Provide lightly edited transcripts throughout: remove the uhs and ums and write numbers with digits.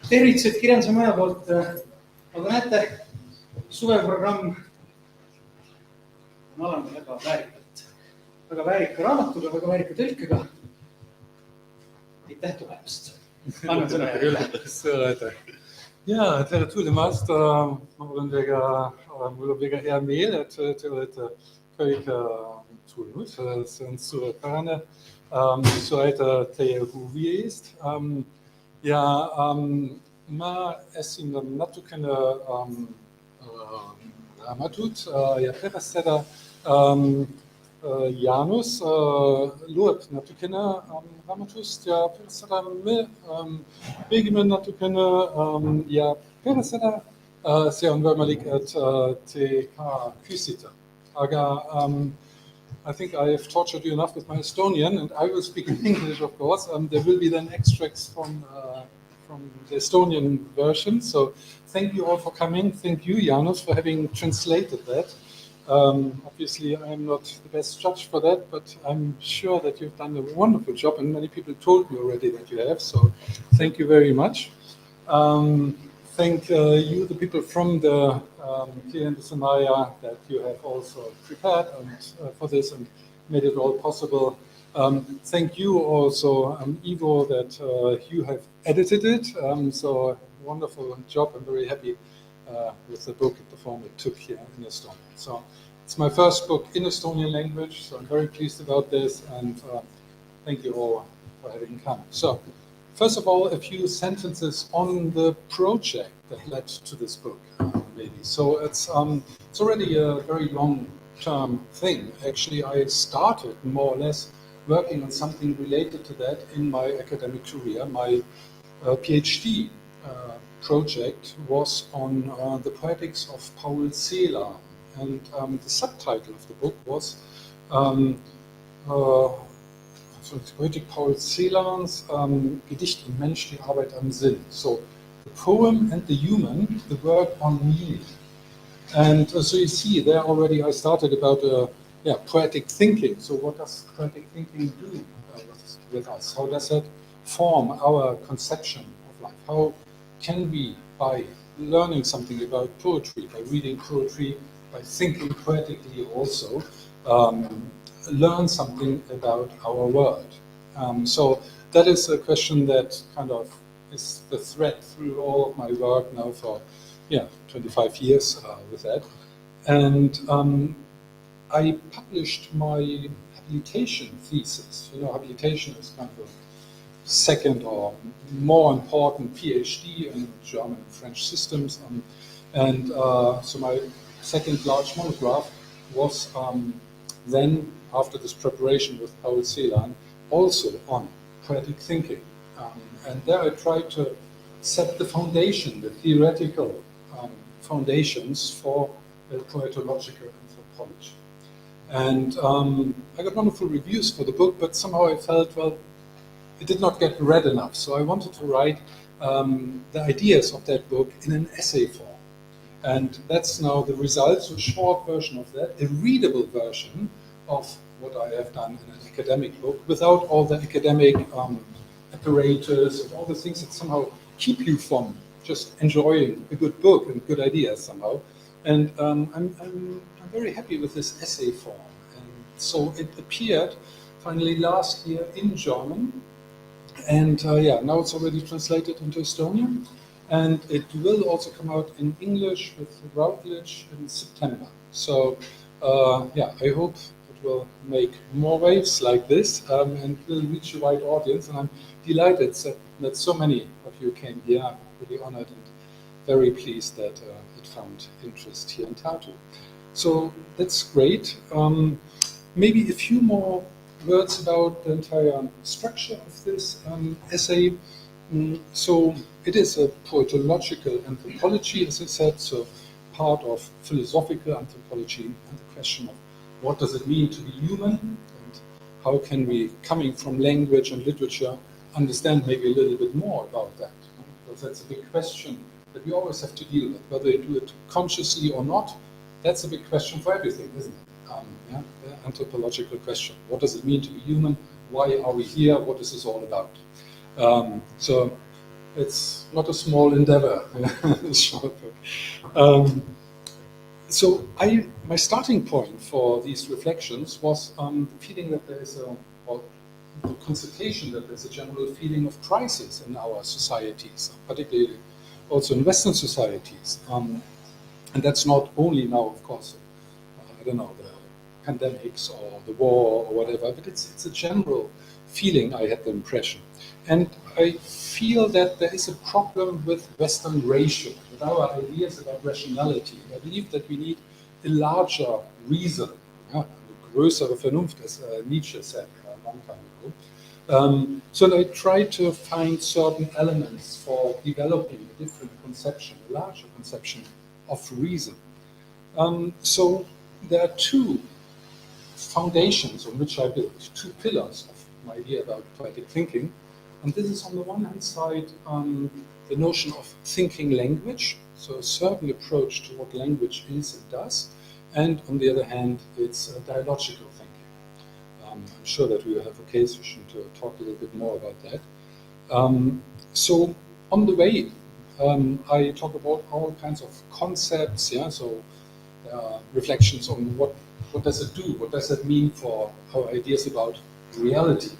tervitused Kirjanduse Maja poolt. Nagu näete, suveprogramm on alanud väga väärika raamatuga, väga väärika tõlkega. Aitäh tulemast. Annan sõna järgi üle. Suur aitäh. Ja, tere tulemast. Mul on väga hea meel, et te olete kõik tulnud. See on suurepärane. Suur aitäh teie huvi eest. Ja ma esindan natukene raamatut ja pärast seda Jaanus loeb natukene raamatust ja pärast seda me räägime natukene ja pärast seda see on võimalik, et te ka küsite. Aga I think I have tortured you enough with my Estonian, and I will speak in English, of course. There will be then extracts from the Estonian version. So thank you all for coming. Thank you, Jaanus, for having translated that. Obviously, I'm not the best judge for that, but I'm sure that you've done a wonderful job, and many people told me already that you have. So thank you very much. Thank you, the people from the Kirjanduslinn Maja, that you have also prepared for this and made it all possible. Thank you also, Ivo, that you have edited it. So wonderful job. I'm very happy with the book and the form it took here in Estonia. So it's my first book in Estonian language, so I'm very pleased about this, and thank you all for having come. So first of all, a few sentences on the project that led to this book, maybe. So it's already a very long-term thing. Actually, I started more or less working on something related to that in my academic career. My PhD project was on the poetics of Paul Celan, and the subtitle of the book was Poetik Paul Celans Gedicht und Mensch, die Arbeit am Sinn. So the poem and the human, the work on meaning. And so you see there already I started about poetic thinking. So what does poetic thinking do with us? How does that form our conception of life? How can we, by learning something about poetry, by reading poetry, by thinking poetically also, learn something about our world? So that is a question that kind of is the thread through all of my work now for 25 years with that. And I published my habilitation thesis. You know, habilitation is kind of a second or more important PhD in German and French systems. So my second large monograph was then, after this preparation with Paul Celan, also on poetic thinking. And there I tried to set the foundation, the theoretical foundations for poetological anthropology. And I got wonderful reviews for the book, but somehow I felt, well, it did not get read enough. So I wanted to write the ideas of that book in an essay form. And that's now the result, so a short version of that, a readable version of what I have done in an academic book, without all the academic apparatus and all the things that somehow keep you from just enjoying a good book and good ideas somehow. And I'm very happy with this essay form. And so it appeared finally last year in German. And now it's already translated into Estonian. And it will also come out in English with Routledge in September. So I hope it will make more waves like this and will reach a wide audience. And I'm delighted that so many of you came here. I'm really honored and very pleased that it found interest here in Tartu. So that's great. Maybe a few more words about the entire structure of this essay. So it is a poetological anthropology, as I said, so part of philosophical anthropology and the question of what does it mean to be human, and how can we, coming from language and literature, understand maybe a little bit more about that. Because that's a big question that we always have to deal with, whether you do it consciously or not. That's a big question for everything, isn't it? The anthropological question. What does it mean to be human? Why are we here? What is this all about? So it's not a small endeavor. Short book. So my starting point for these reflections was the feeling that there is or the constatation that there's a general feeling of crisis in our societies, particularly also in Western societies. And that's not only now, of course, I don't know, the pandemics or the war or whatever, but it's a general feeling, I had the impression. And I feel that there is a problem with Western ratio, with our ideas about rationality. I believe that we need a larger reason, eine größere Vernunft, as Nietzsche said a long time ago. So I try to find certain elements for developing a different conception, a larger conception of reason. So there are two foundations on which I build, two pillars of my idea about poetic thinking. And this is on the one hand side the notion of thinking language, so a certain approach to what language is and does, and on the other hand it's dialogical thinking. I'm sure that we will have occasion to talk a little bit more about that. So on the way I talk about all kinds of concepts, so reflections on what does it do, what does that mean for our ideas about reality.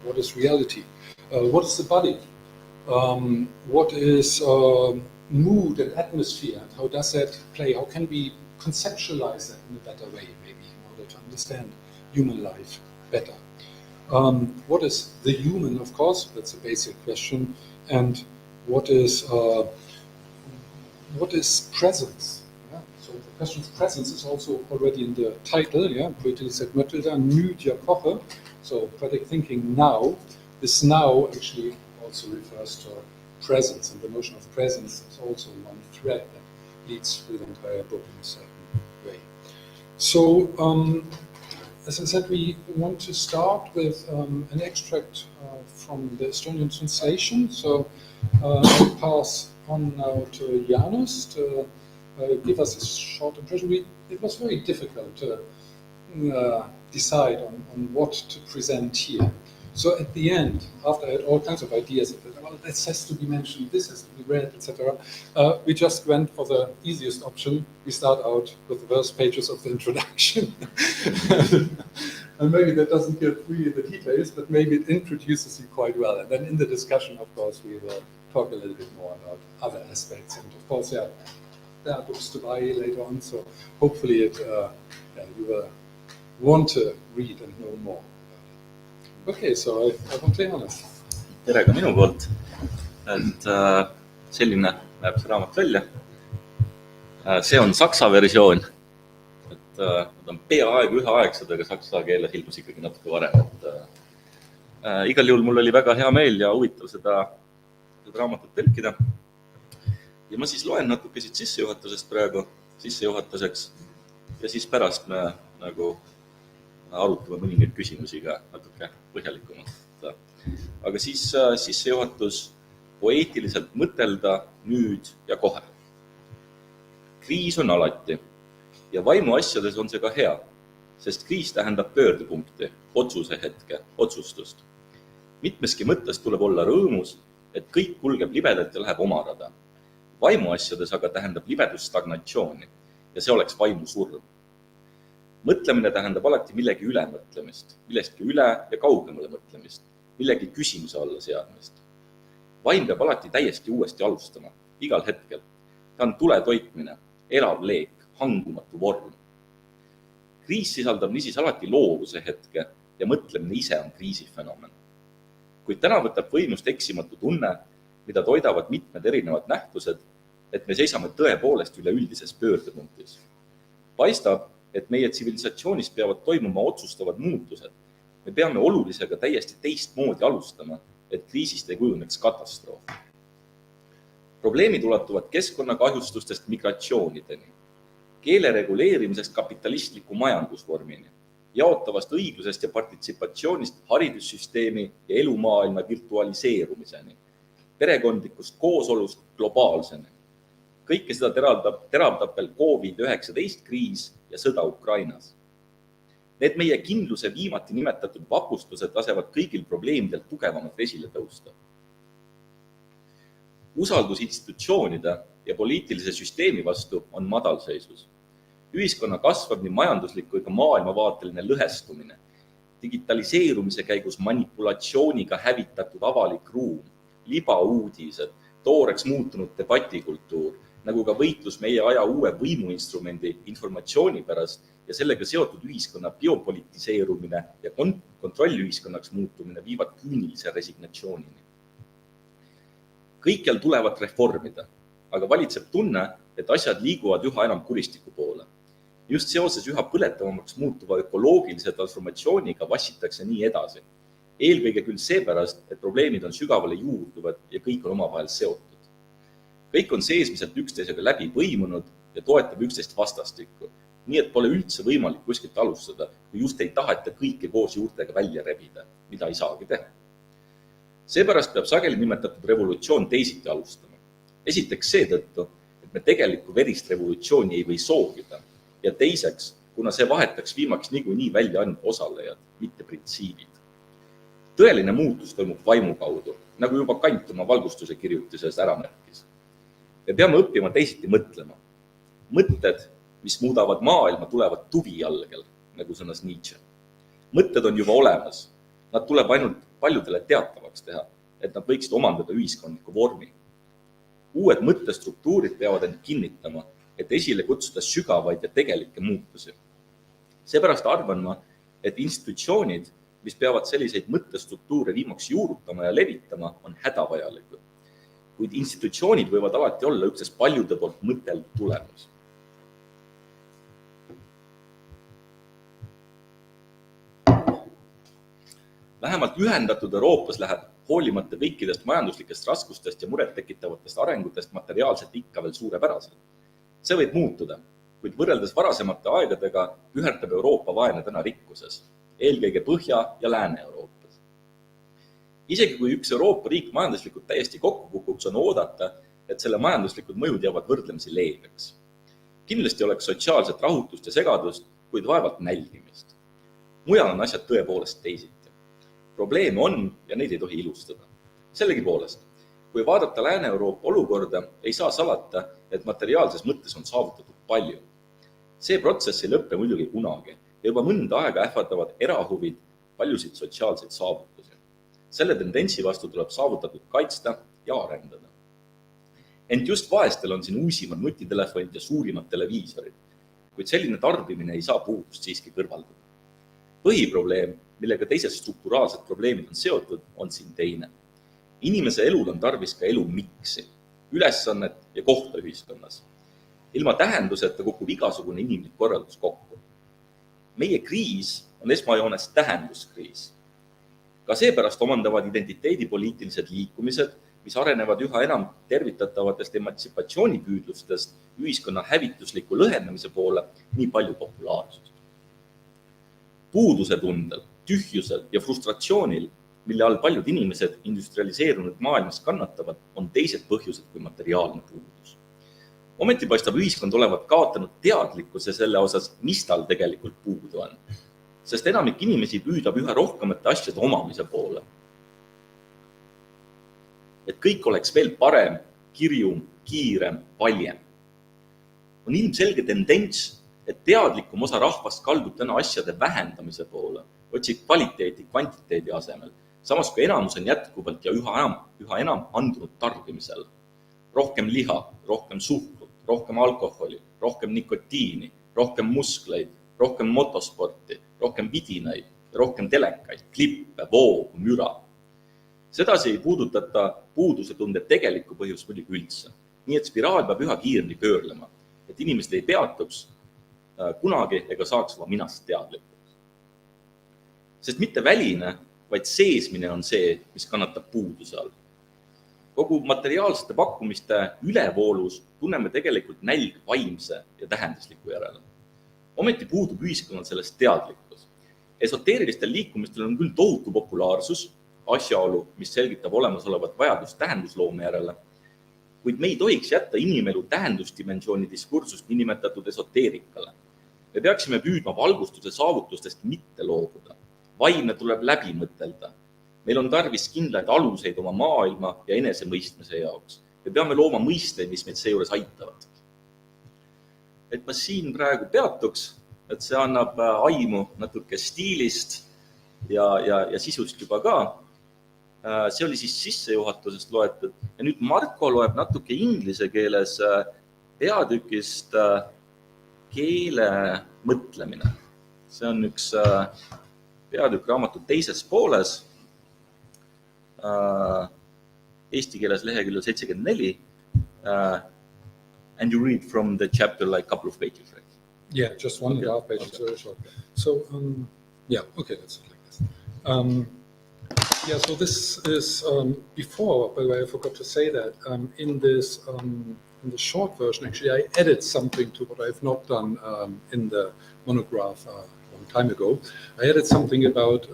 What is reality? What is the body? What is mood and atmosphere? And how does that play? How can we conceptualize that in a better way, maybe, in order to understand human life better? What is the human, of course? That's a basic question. And what is presence? So the question of presence is also already in the title. Poeetiliselt, mõtelda, nüüd ja kohe. So poetic thinking now. This now actually also refers to presence, and the notion of presence is also one thread that leads through the entire book in a certain way. So, as I said, we want to start with an extract from the Estonian translation. So I'll pass on now to Jaanus to give us a short impression. It was very difficult to decide on what to present here. So at the end, after I had all kinds of ideas, well, this has to be mentioned, this has to be read, etc., we just went for the easiest option. We start out with the first pages of the introduction. And maybe that doesn't give really the details, but maybe it introduces you quite well. And then in the discussion, of course, we will talk a little bit more about other aspects. And of course, there are books to buy later on, so hopefully you will want to read and know more. Okay, so I want to Jaanus. Tere ka minu poolt. Et selline näeb see raamat välja. See on saksa versioon. Et nad on peaaegu üheaegsed, aga saksa keeles ilmus ikkagi natuke varem. Igal juhul mul oli väga hea meel ja huvitav seda raamatut tõlkida. Ja ma siis loen natuke siit sissejuhatusest praegu, sissejuhatuseks. Ja siis pärast me nagu arutame mõningaid küsimusi ka natuke põhjalikumalt. Aga siis sissejuhatus poeetiliselt mõtelda nüüd ja kohe. Kriis on alati ja vaimuasjades on see ka hea, sest kriis tähendab pöördepunkti, otsuse hetke, otsustust. Mitmeski mõttes tuleb olla rõõmus, et kõik kulgeb libedalt ja läheb oma rada. Vaimuasjades aga tähendab libedus stagnatsiooni ja see oleks vaimu surm. Mõtlemine tähendab alati millegi ülemõtlemist, millestki üle ja kaugemale mõtlemist, millegi küsimuse alla seadmist. Vaim peab alati täiesti uuesti alustama, igal hetkel. Ta on tule toitmine, elav leek, hangumatu vorm. Kriis sisaldab niisiis alati loovuse hetke ja mõtlemine ise on kriisifenomen. Kuid täna võtab võimust eksimatu tunne, mida toidavad mitmed erinevad nähtused, et me seisame tõepoolest üleüldises pöördepunktis. Paistab, et meie tsivilisatsiooniis peavad toimuma otsustavad muutused. Me peame olulisega täiesti teistmoodi alustama, et kriisist ei kujuneks katastroof. Probleemid ulatuvad keskkonnakahjustustest migratsioonideni, keele reguleerimisest kapitalistliku majandusvormini, jaotavast õiglusest ja partitsipatsioonist haridussüsteemi ja elumaailma virtualiseerumiseni, perekondlikust koosolust globaalseni. Kõike seda teravdab veel COVID-19 kriis ja sõda Ukrainas. Need meie kindluse viimati nimetatud vapustused lasevad kõigil probleemidel tugevamalt esile tõusta. Usaldus institutsioonide ja poliitilise süsteemi vastu on madalseisus. Ühiskonna kasvab nii majanduslik kui ka maailmavaateline lõhestumine, digitaliseerumise käigus manipulatsiooniga hävitatud avalik ruum, libauudised, tooreks muutunud debatikultuur, nagu ka võitlus meie aja uue võimuinstrumendi informatsiooni pärast ja sellega seotud ühiskonna biopolitiseerumine ja kontrollühiskonnaks muutumine viivad küünilise resignatsioonini. Kõikjal tulevad reformida, aga valitseb tunne, et asjad liiguvad üha enam kuristiku poole. Just seoses üha põletavamaks muutuva ökoloogilise transformatsiooniga vassitakse nii edasi. Eelkõige küll seepärast, et probleemid on sügavale juurduvad ja kõik on omavahel seotud. Kõik on seesmiselt üksteisega läbi põimunud ja toetab üksteist vastastikku, nii et pole üldse võimalik kuskilt alustada, kui just ei taheta kõike koos juurtega välja rebida, mida ei saagi teha. Seepärast peab sageli nimetatud revolutsioon teisiti alustama. Esiteks seetõttu, et me tegelikku verist revolutsiooni ei või soovida, ja teiseks, kuna see vahetaks viimaks niikuinii välja ainult osalejad, mitte printsiibid. Tõeline muutus toimub vaimu kaudu, nagu juba Kant oma valgustuse kirjutises ära märkis. Me peame õppima teisiti mõtlema. Mõtted, mis muudavad maailma, tulevad tuvi algel, nagu sõnas Nietzsche. Mõtted on juba olemas. Nad tuleb ainult paljudele teatavaks teha, et nad võiksid omandada ühiskondliku vormi. Uued mõttestruktuurid peavad end kinnitama, et esile kutsuda sügavaid ja tegelikke muutusi. Seepärast arvan ma, et institutsioonid, mis peavad selliseid mõttestruktuure viimaks juurutama ja levitama, on hädavajalikud. Kuid institutsioonid võivad alati olla üksnes paljude poolt mõteldud tulemus. Vähemalt ühendatud Euroopas läheb hoolimata kõikidest majanduslikest raskustest ja muret tekitavatest arengutest materiaalselt ikka veel suurepäraselt. See võib muutuda, kuid võrreldes varasemate aegadega püherdab Euroopa vaene täna rikkuses, eelkõige Põhja- ja Lääne-Euroopas. Isegi kui üks Euroopa riik majanduslikult täiesti kokku kukuks, on oodata, et selle majanduslikud mõjud jäävad võrdlemisi leebeks. Kindlasti oleks sotsiaalset rahutust ja segadust, kuid vaevalt nälgimist. Mujal on asjad tõepoolest teisiti. Probleeme on ja neid ei tohi ilustada. Sellegipoolest, kui vaadata Lääne-Euroopa olukorda, ei saa salata, et materiaalses mõttes on saavutatud palju. See protsess ei lõppe muidugi kunagi ja juba mõnda aega ähvardavad erahuvid paljusid sotsiaalseid saavutusi. Selle tendentsi vastu tuleb saavutatud kaitsta ja arendada. Ent just vaestel on siin uusimad nutitelefonid ja suurimad televiisorid, kuid selline tarbimine ei saa puudust siiski kõrvaldada. Põhiprobleem, millega teised strukturaalsed probleemid on seotud, on siin teine. Inimese elul on tarvis ka elu miksi, ülesannet ja kohta ühiskonnas. Ilma tähenduseta kukub igasugune inimlik korraldus kokku. Meie kriis on esmajoones tähenduskriis. Ka seepärast omandavad identiteedipoliitilised liikumised, mis arenevad üha enam tervitatavatest emantsipatsioonipüüdlustest ühiskonna hävitusliku lõhenemise poole nii palju populaarsust. Puuduse tundel, tühjusel ja frustratsioonil, mille all paljud inimesed industrialiseerunud maailmas kannatavad, on teised põhjused kui materiaalne puudus. Ometi paistab ühiskond olevat kaotanud teadlikkuse selle osas, mis tal tegelikult puudu on, sest enamik inimesi püüdab üha rohkemate asjade omamise poole. Et kõik oleks veel parem, kirjum, kiirem, paljem. On ilmselge tendents, et teadlikum osa rahvast kaldub täna asjade vähendamise poole, otsib kvaliteeti kvantiteedi asemel, samas kui enamus on jätkuvalt ja üha enam andunud tarbimisel. Rohkem liha, rohkem suhkrut, rohkem alkoholi, rohkem nikotiini, rohkem muskleid, rohkem motosporti, rohkem vidinaid, rohkem telekaid, klippe, voogu, müra. Sedasi ei puudutata puuduse tunde tegelikku põhjust muidugi üldse. Nii et spiraal peab üha kiiremini pöörlema, et inimesed ei peatuks kunagi ega saaks oma minast teadlikuks. Sest mitte väline, vaid seesmine on see, mis kannatab puuduse all. Kogu materiaalsete pakkumiste ülevoolus tunneme tegelikult nälg vaimse ja tähendusliku järele. Ometi puudub ühiskonnal sellest teadlikkus. Esoteerilistel liikumistel on küll tohutu populaarsus, asjaolu, mis selgitab olemasolevat vajadust tähendusloome järele, kuid me ei tohiks jätta inimelu tähendusdimensiooni diskursust niinimetatud esoteerikale. Me peaksime püüdma valgustuse saavutustest mitte loobuda. Vaimne tuleb läbi mõtelda. Meil on tarvis kindlaid aluseid oma maailma ja enesemõistmise jaoks. me peame looma mõisteid, mis meid seejuures aitavad. Et ma siin praegu peatuks, et see annab aimu natuke stiilist ja sisust juba ka. See oli siis sissejuhatusest loetud. Ja nüüd Marko loeb natuke inglise keeles peatükist keele mõtlemine. See on üks peatükk raamatu teises pooles, eesti keeles leheküljel 74, and you read from the chapter like a couple of pages, right? Yeah, just 1.5 pages, very short. So, yeah, okay, let's do it like this. Yeah, so this is before, by the way, I forgot to say that in this in the short version, actually, I added something to what I've not done in the monograph a long time ago. I added something about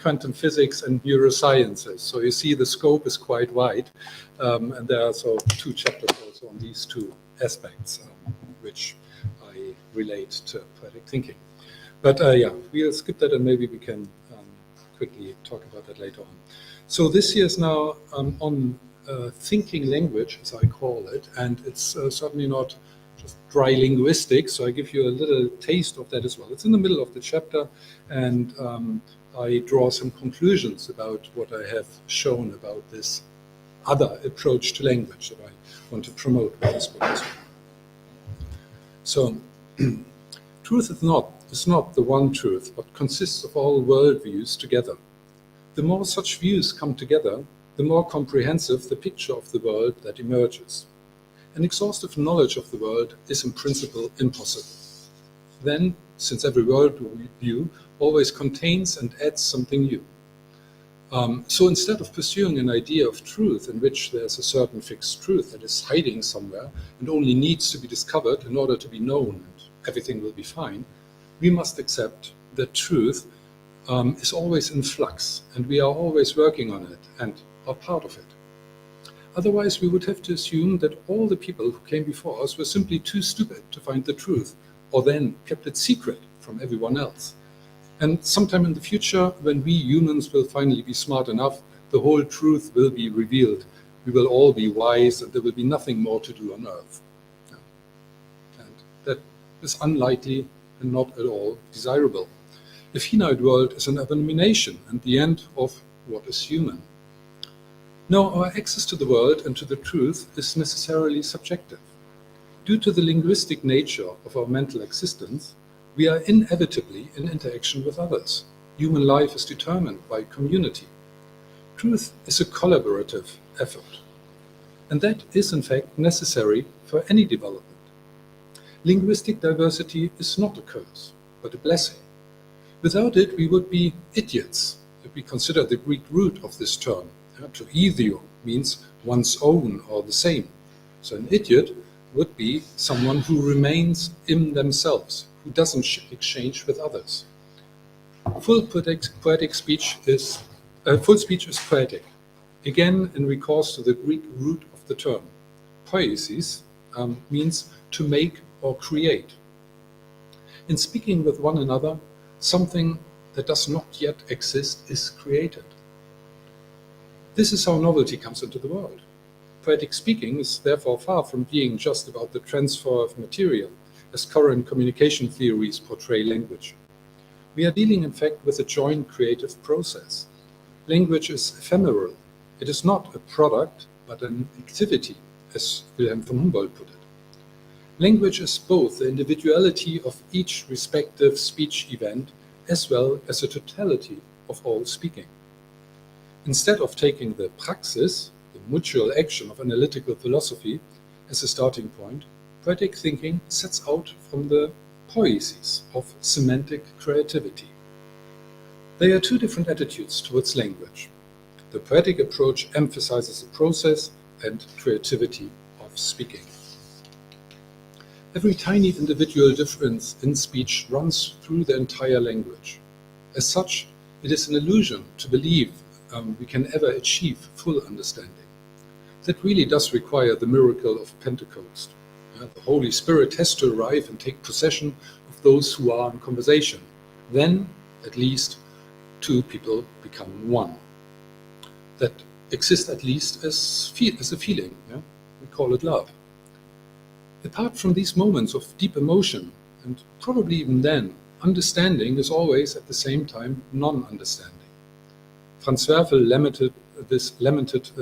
quantum physics and neurosciences. So you see, the scope is quite wide, and there are also 2 chapters also on these 2 aspects, which I relate to poetic thinking. But yeah, we'll skip that, and maybe we can quickly talk about that later on. So this year is now on thinking language, as I call it, and it's certainly not just dry linguistics, so I give you a little taste of that as well. It's in the middle of the chapter, and I draw some conclusions about what I have shown about this other approach to language that I want to promote with this book as well. So, truth is not the one truth, but consists of all worldviews together. The more such views come together, the more comprehensive the picture of the world that emerges. An exhaustive knowledge of the world is in principle impossible. Then, since every worldview always contains and adds something new. So instead of pursuing an idea of truth in which there's a certain fixed truth that is hiding somewhere and only needs to be discovered in order to be known and everything will be fine, we must accept that truth is always in flux, and we are always working on it and are part of it. Otherwise, we would have to assume that all the people who came before us were simply too stupid to find the truth, or then kept it secret from everyone else. And sometime in the future, when we humans will finally be smart enough, the whole truth will be revealed. We will all be wise, and there will be nothing more to do on earth. And that is unlikely and not at all desirable. The finite world is an abomination and the end of what is human. No, our access to the world and to the truth is necessarily subjective. Due to the linguistic nature of our mental existence, we are inevitably in interaction with others. Human life is determined by community. Truth is a collaborative effort, and that is in fact necessary for any development. Linguistic diversity is not a curse, but a blessing. Without it, we would be idiots if we consider the Greek root of this term. To idio means one's own or the same. So an idiot would be someone who remains in themselves, who doesn't exchange with others. Full speech is poetic. Again, in recourse to the Greek root of the term. Poiesis means to make or create. In speaking with one another, something that does not yet exist is created. This is how novelty comes into the world. Poetic speaking is therefore far from being just about the transfer of material, as current communication theories portray language. We are dealing, in fact, with a joint creative process. Language is ephemeral. It is not a product, but an activity, as Wilhelm von Humboldt put it. Language is both the individuality of each respective speech event, as well as the totality of all speaking. Instead of taking the praxis, the mutual action of analytical philosophy, as a starting point, poetic thinking sets out from the poiesis of semantic creativity. There are 2 different attitudes towards language. The poetic approach emphasizes the process and creativity of speaking. Every tiny individual difference in speech runs through the entire language. As such, it is an illusion to believe we can ever achieve full understanding. That really does require the miracle of Pentecost. The Holy Spirit has to arrive and take possession of those who are in conversation. Then, at least, 2 people become one. That exists at least as a feeling. Yeah? call it love. Apart from these moments of deep emotion, and probably even then, understanding is always at the same time non-understanding. Franz Werfel lamented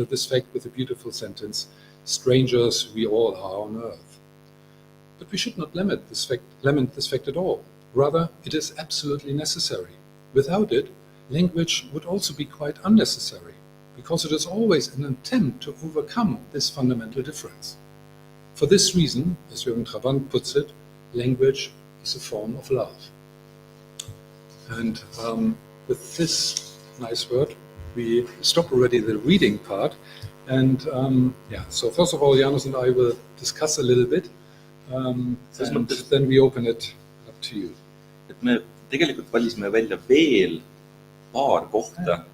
this fact with a beautiful sentence, "Strangers we all are on earth." But we should not lament this fact at all. Rather, it is absolutely necessary. Without it, language would also be quite unnecessary, because it is always an attempt to overcome this fundamental difference. For this reason, as Jürgen Trabant puts it, language is a form of love. And with this nice word, we stop already the reading part. And so first of all, Jaanus and I will discuss a little bit, and then we open it up to you. Et me tegelikult valisime välja veel paar kohta,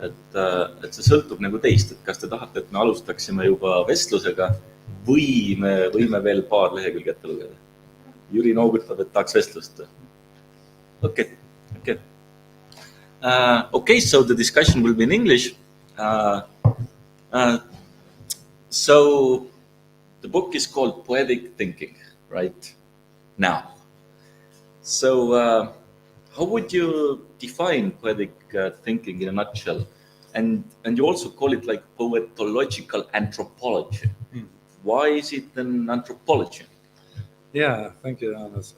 et see sõltub nagu teist, et kas te tahate, et me alustaksime juba vestlusega või me võime veel paar lehekülge ette lugeda. Jüri noogutab, et tahaks vestlust. Okay, so the discussion will be in English. So the book is called Poetic Thinking, right? Now. So how would you define poetic thinking in a nutshell? And you also call it like poetological anthropology. Why is it an anthropology? Yeah, thank you, Jaanus.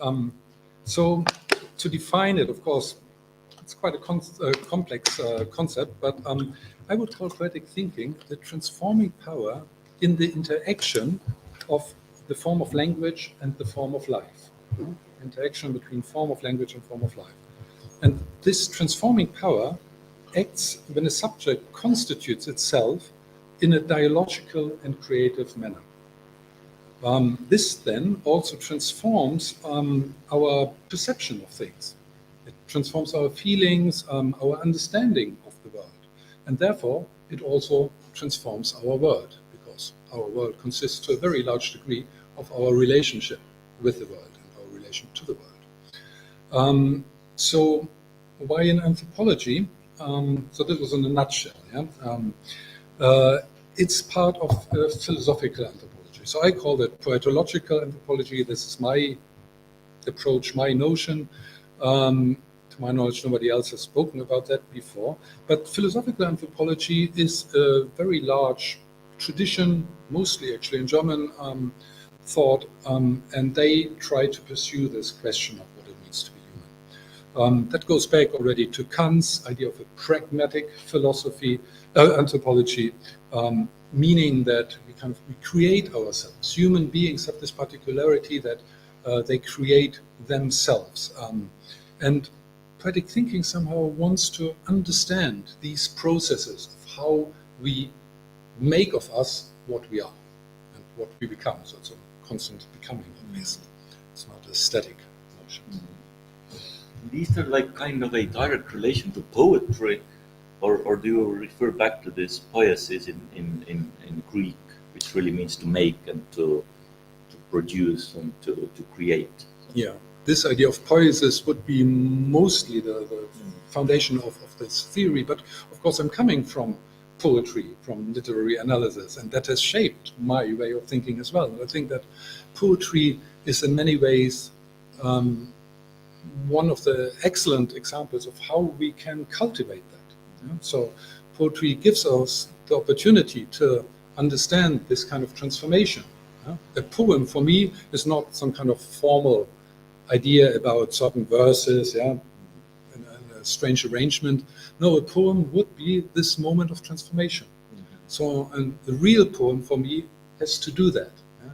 So to define it, of course, it's quite a complex concept, but I would call poetic thinking the transforming power in the interaction of the form of language and the form of life. Interaction between form of language and form of life. And this transforming power acts when a subject constitutes itself in a dialogical and creative manner. This then also transforms our perception of things. It transforms our feelings, our understanding of the world. And therefore, it also transforms our world, because our world consists to a very large degree of our relationship with the world and our relation to the world. So why in anthropology? So this was in a nutshell. It's part of philosophical anthropology. So I call it poetological anthropology. This is my approach, my notion. To my knowledge, nobody else has spoken about that before. But philosophical anthropology is a very large tradition, mostly actually in German thought, and they try to pursue this question of what it means to be human. That goes back already to Kant's idea of a pragmatic philosophy, anthropology, meaning that we create ourselves. Human beings have this particularity that they create themselves. And poetic thinking somehow wants to understand these processes of how we make of us what we are and what we become. So it's a constant becoming of this. It's not a static notion. These are like kind of a direct relation to poetry, or do you refer back to this poiesis in Greek, which really means to make and to produce and to create? Yeah. This idea of poiesis would be mostly the foundation of this theory, but of course I'm coming from poetry, from literary analysis, and that has shaped my way of thinking as well. And I think that poetry is in many ways one of the excellent examples of how we can cultivate that. So poetry gives us the opportunity to understand this kind of transformation. A poem for me is not some kind of formal idea about certain verses, and a strange arrangement. No, a poem would be this moment of transformation. So, and the real poem for me has to do that.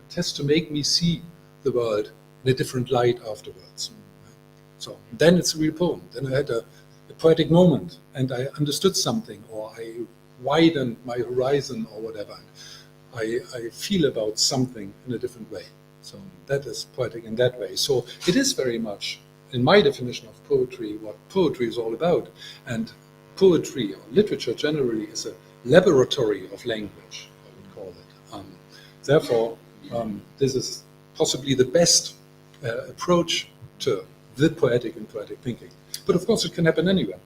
It has to make me see the world in a different light afterwards. So then it's a real poem. Then I had a poetic moment, and I understood something, or I widened my horizon, or whatever. I feel about something in a different way. So that is poetic in that way. So it is very much, in my definition of poetry, what poetry is all about. And poetry, or literature generally, is a laboratory of language, I would call it. Therefore, this is possibly the best approach to the poetic and poetic thinking. But of course it can happen anywhere.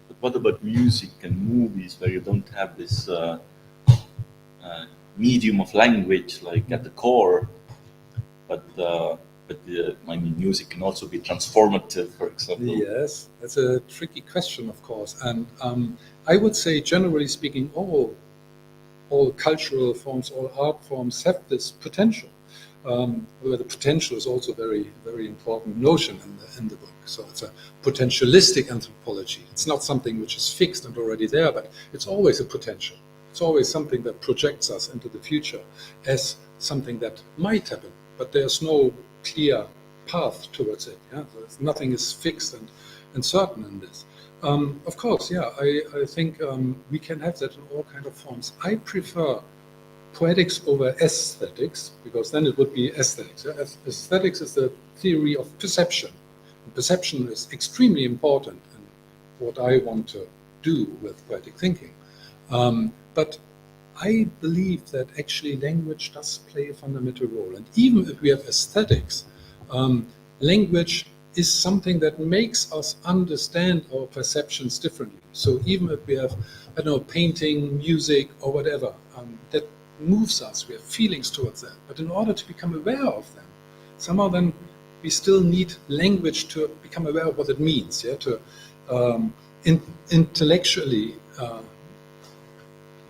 But what about music and movies where you don't have this medium of language, like at the core, but I mean, music can also be transformative, for example. Yes, that's a tricky question, of course. And I would say, generally speaking, all cultural forms, all art forms have this potential. Where the potential is also a very, very important notion in the book. So it's a potentialistic anthropology. It's not something which is fixed and already there, but it's always a potential. It's always something that projects us into the future as something that might happen, but there's no clear path towards it. Yeah? So nothing is fixed and certain in this. Of course, yeah, I think we can have that in all kinds of forms. I prefer poetics over aesthetics, because then it would be aesthetics. Yeah? Aesthetics is the theory of perception. And perception is extremely important in what I want to do with poetic thinking. But I believe that actually language does play a fundamental role. And even if we have aesthetics, language is something that makes us understand our perceptions differently. So even if we have, I don't know, painting, music, or whatever, that moves us, we have feelings towards that. But in order to become aware of them, somehow then we still need language to become aware of what it means, yeah? To intellectually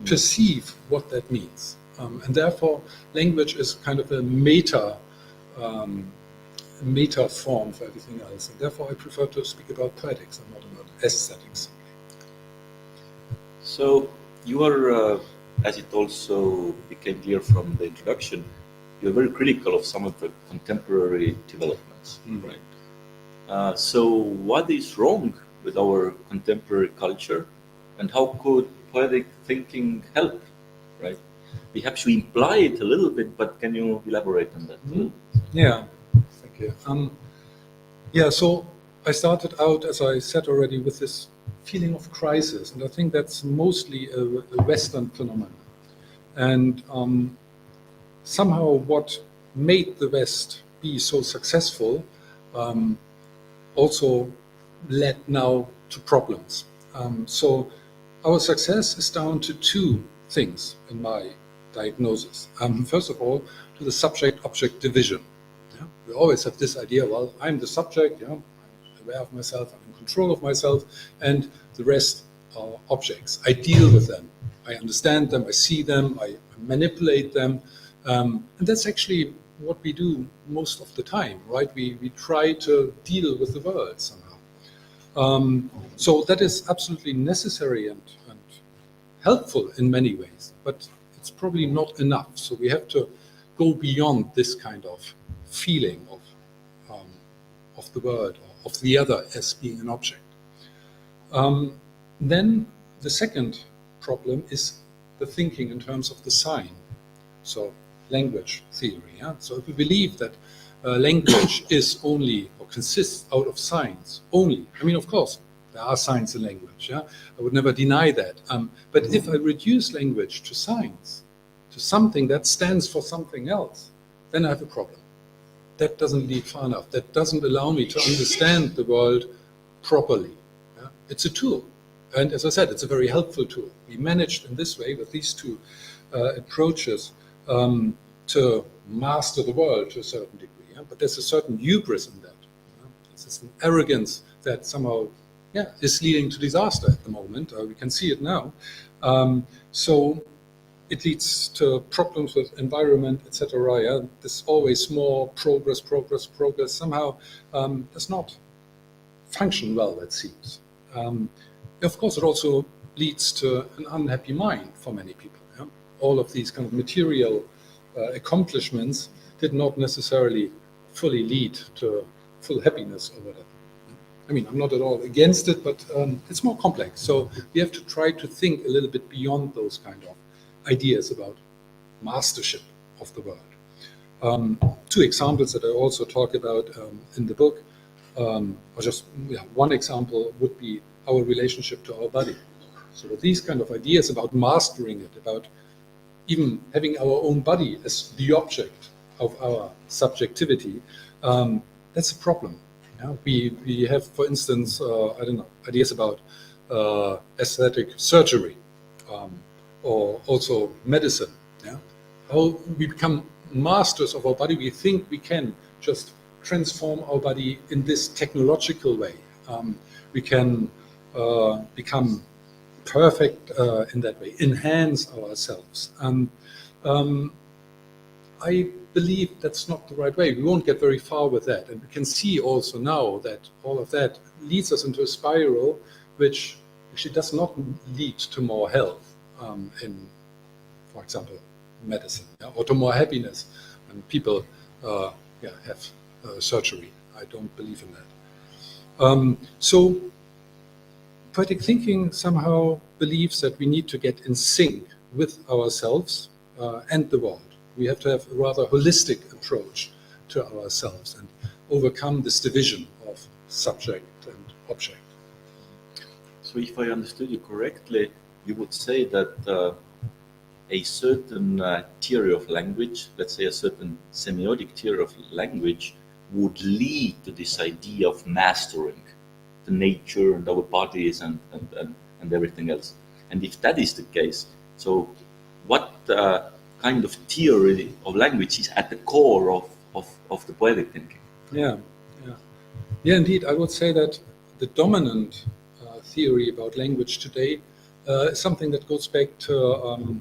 perceive what that means. And therefore, language is kind of a meta form for everything else. And therefore, I prefer to speak about poetics and not about aesthetics. So you are, as it also became clear from the introduction, you're very critical of some of the contemporary developments, right? So what is wrong with our contemporary culture, and how could poetic thinking help, right? Perhaps you imply it a little bit, but can you elaborate on that? Yeah, thank you. Yeah, so I started out, as I said already, with this feeling of crisis, and I think that's mostly a Western phenomenon. And somehow what made the West be so successful also led now to problems. So our success is down to two things in my diagnosis. First of all, to the subject-object division. Yeah? We always have this idea, well, I'm the subject, yeah? I'm aware of myself, I'm in control of myself, and the rest are objects. I deal with them, I understand them, I see them, I manipulate them, and that's actually what we do most of the time, right? We try to deal with the world somehow. So that is absolutely necessary and helpful in many ways, but it's probably not enough. So we have to go beyond this kind of feeling of the world, or of the other as being an object. Then the second problem is the thinking in terms of the sign. So language theory. Yeah? So if we believe that language is only, or consists out of signs only, I mean, of course, there are signs in language. Yeah? I would never deny that. But if I reduce language to signs, to something that stands for something else, then I have a problem. That doesn't lead far enough. That doesn't allow me to understand the world properly. Yeah? It's a tool. And as I said, it's a very helpful tool. We managed in this way, with these two approaches, to master the world to a certain degree. Yeah? But there's a certain hubris in that. Yeah? It's an arrogance that somehow is leading to disaster at the moment. We can see it now. So it leads to problems with environment, etc. Yeah? There's always more progress. Somehow does not function well, it seems. Of course, it also leads to an unhappy mind for many people. Yeah? All of these kind of material accomplishments did not necessarily fully lead to full happiness or whatever. I mean, I'm not at all against it, but it's more complex. So we have to try to think a little bit beyond those kind of ideas about mastership of the world. Two examples that I also talk about in the book, or just one example would be our relationship to our body. So these kind of ideas about mastering it, about even having our own body as the object of our subjectivity, that's a problem. Yeah? We have, for instance, I don't know, ideas about aesthetic surgery, or also medicine, Yeah? How we become masters of our body. We think we can just transform our body in this technological way. We can become perfect in that way, enhance ourselves. I believe that's not the right way. We won't get very far with that. And we can see also now that all of that leads us into a spiral which actually does not lead to more health in, for example, medicine, yeah, or to more happiness when people have surgery. I don't believe in that. So poetic thinking somehow believes that we need to get in sync with ourselves and the world. We have to have a rather holistic approach to ourselves and overcome this division of subject and object. So if I understood you correctly, you would say that a certain theory of language, let's say a certain semiotic theory of language, would lead to this idea of mastering the nature and our bodies and everything else. And if that is the case, so what kind of theory of language is at the core of the poetic thinking? Yeah, indeed. I would say that the dominant theory about language today is something that goes back to,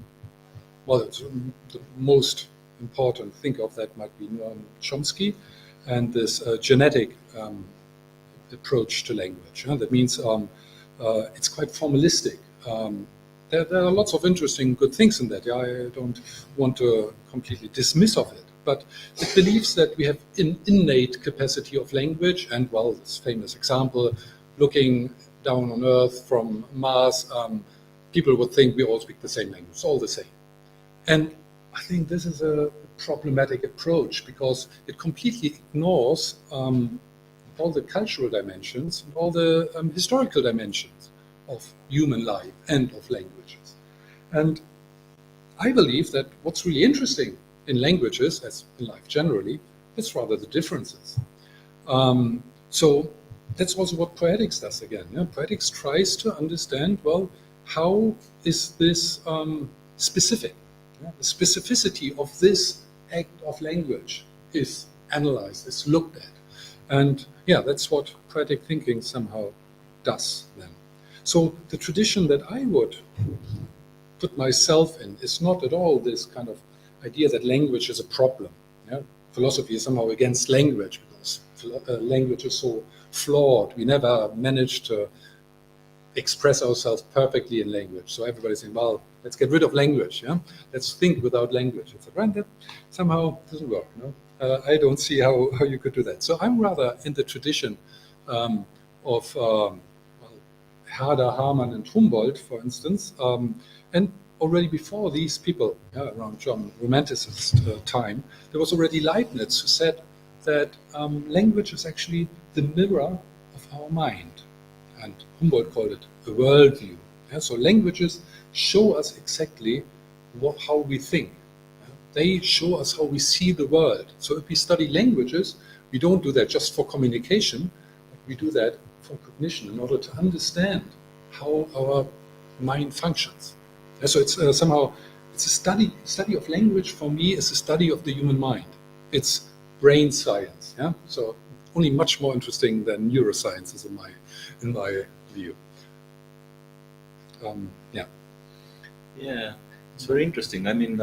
it's the most important. Think of that might be Noam Chomsky and this genetic approach to language. That means it's quite formalistic. There are lots of interesting, good things in that. Yeah, I don't want to completely dismiss of it, but it believes that we have an innate capacity of language. And well, this famous example, looking down on Earth from Mars, people would think we all speak the same language. It's all the same. And I think this is a problematic approach because it completely ignores all the cultural dimensions and all the historical dimensions of human life and of languages. And I believe that what's really interesting in languages, as in life generally, is rather the differences. So that's also what poetics does again. Yeah? Poetics tries to understand, well, how is this specific? Yeah? The specificity of this act of language is analyzed, is looked at. And yeah, that's what poetic thinking somehow does then. So the tradition that I would put myself in is not at all this kind of idea that language is a problem. Yeah? Philosophy is somehow against language because language is so flawed. We never manage to express ourselves perfectly in language. So everybody's saying, well, let's get rid of language. Yeah? Let's think without language. It's like, that somehow doesn't work. You know? I don't see how you could do that. So I'm rather in the tradition of Herder, Hamann, and Humboldt, for instance, and already before these people, around German Romanticist time, there was already Leibniz who said that language is actually the mirror of our mind, and Humboldt called it a worldview. Yeah? So languages show us exactly how we think. They show us how we see the world. So if we study languages, we don't do that just for communication, but we do that for cognition in order to understand how our mind functions. So it's somehow it's a study of language. For me, is a study of the human mind. It's brain science. Yeah, so only much more interesting than neuroscience is in my view. Yeah, it's very interesting. I mean,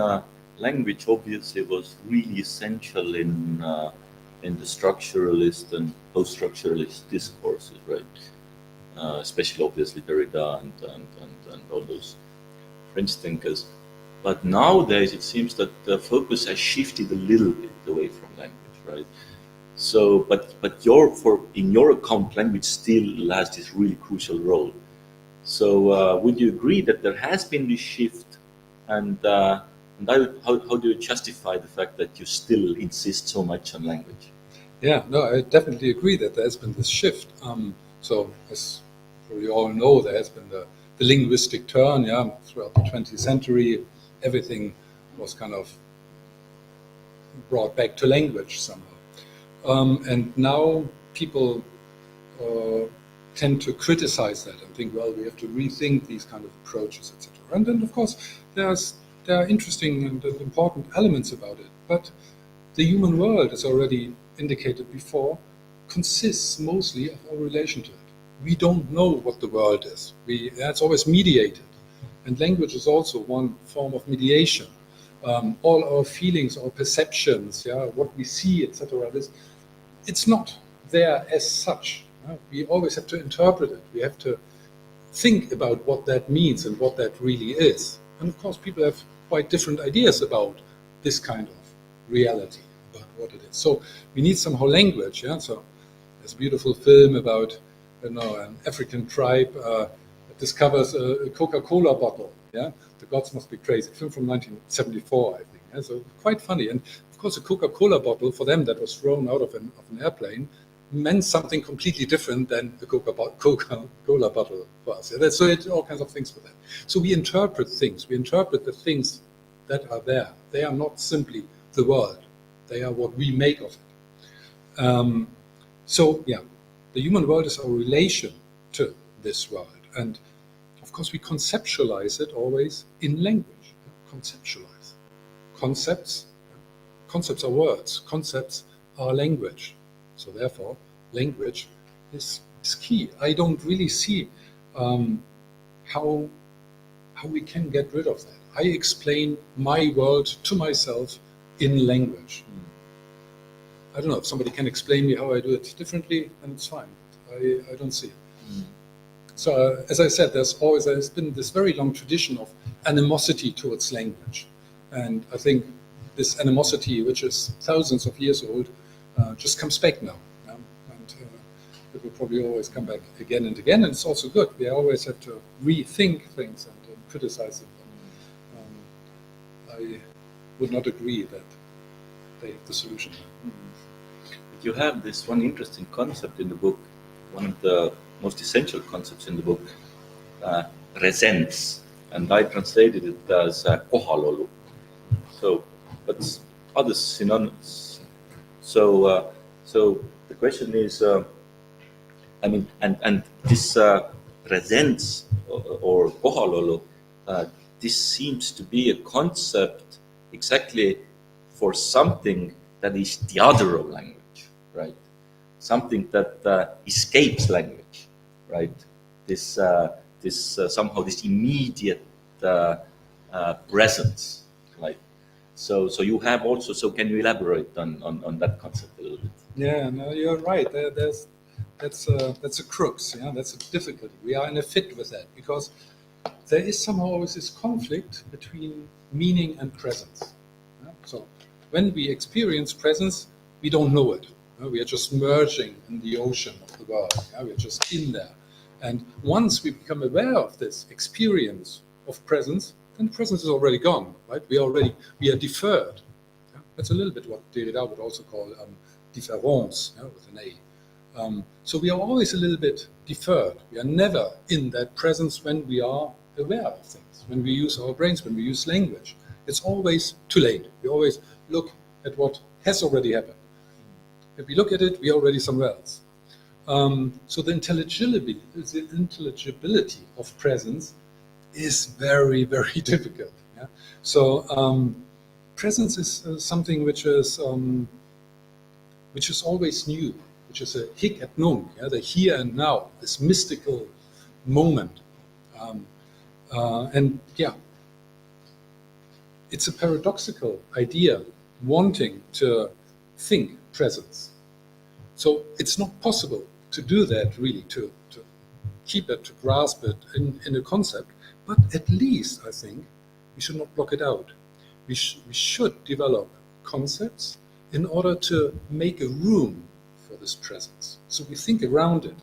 language obviously was really essential in the structuralist and post-structuralist discourses, right? Especially obviously Derrida and all those French thinkers. But nowadays it seems that the focus has shifted a little bit away from language, right? So, but in your account, language still has this really crucial role. So, would you agree that there has been this shift, and how do you justify the fact that you still insist so much on language? Yeah, no, I definitely agree that there has been this shift. So, as we all know, there has been the linguistic turn, throughout the 20th century. Everything was kind of brought back to language somehow. And now people tend to criticize that and think, well, we have to rethink these kind of approaches, etc. And then, of course, there's there are interesting and important elements about it. But the human world, as already indicated before, consists mostly of our relation to it. We don't know what the world is. It's always mediated. And language is also one form of mediation. All our feelings, our perceptions, what we see, etc. It's not there as such. We always have to interpret it. We have to think about what that means and what that really is. And of course, people have quite different ideas about this kind of reality, about what it is. So we need somehow language. So there's a beautiful film about an African tribe that discovers a Coca-Cola bottle. The gods must be crazy. Film from 1974, I think. So quite funny. And of course, a Coca-Cola bottle for them that was thrown out of an airplane meant something completely different than a Coca-Cola bottle for us. So it's all kinds of things for that. So we interpret things. We interpret the things that are there. They are not simply the world. They are what we make of it. The human world is our relation to this world. And of course, we conceptualize it always in language. Conceptualize. Concepts are words. Concepts are language. So therefore, language is key. I don't really see how we can get rid of that. I explain my world to myself in language. I don't know if somebody can explain me how I do it differently, and it's fine. I don't see it. So as I said, there's been this very long tradition of animosity towards language. And I think this animosity, which is thousands of years old, just comes back now. And it will probably always come back again and again. And it's also good. We always have to rethink things and criticize them. I would not agree that they have the solution. You have this one interesting concept in the book, one of the most essential concepts in the book, resents, and I translated it as kohalolu. So, but other synonyms. So the question is, and this resents or kohalolu, this seems to be a concept exactly for something that is the other of language, right? Something that escapes language, right? This somehow this immediate presence, right? So you have also. So can you elaborate on that concept a little bit? Yeah, no, you're right. That's a crux. That's a difficulty. We are in a fit with that because there is somehow always this conflict between meaning and presence. So when we experience presence, we don't know it. We are just merging in the ocean of the world. We are just in there. And once we become aware of this experience of presence, then presence is already gone, right? We are deferred. That's a little bit what Derrida would also call différence, with an A. So we are always a little bit deferred. We are never in that presence when we are aware of things, when we use our brains, when we use language. It's always too late. We always look at what has already happened. If we look at it, we are already somewhere else. So the intelligibility of presence is very, very difficult. So presence is something which is always new, which is a hic et nunc, the here and now, this mystical moment. It's a paradoxical idea, wanting to think presence. So it's not possible to do that really, to keep it, to grasp it in a concept, but at least I think we should not block it out. We should develop concepts in order to make a room for this presence. So we think around it.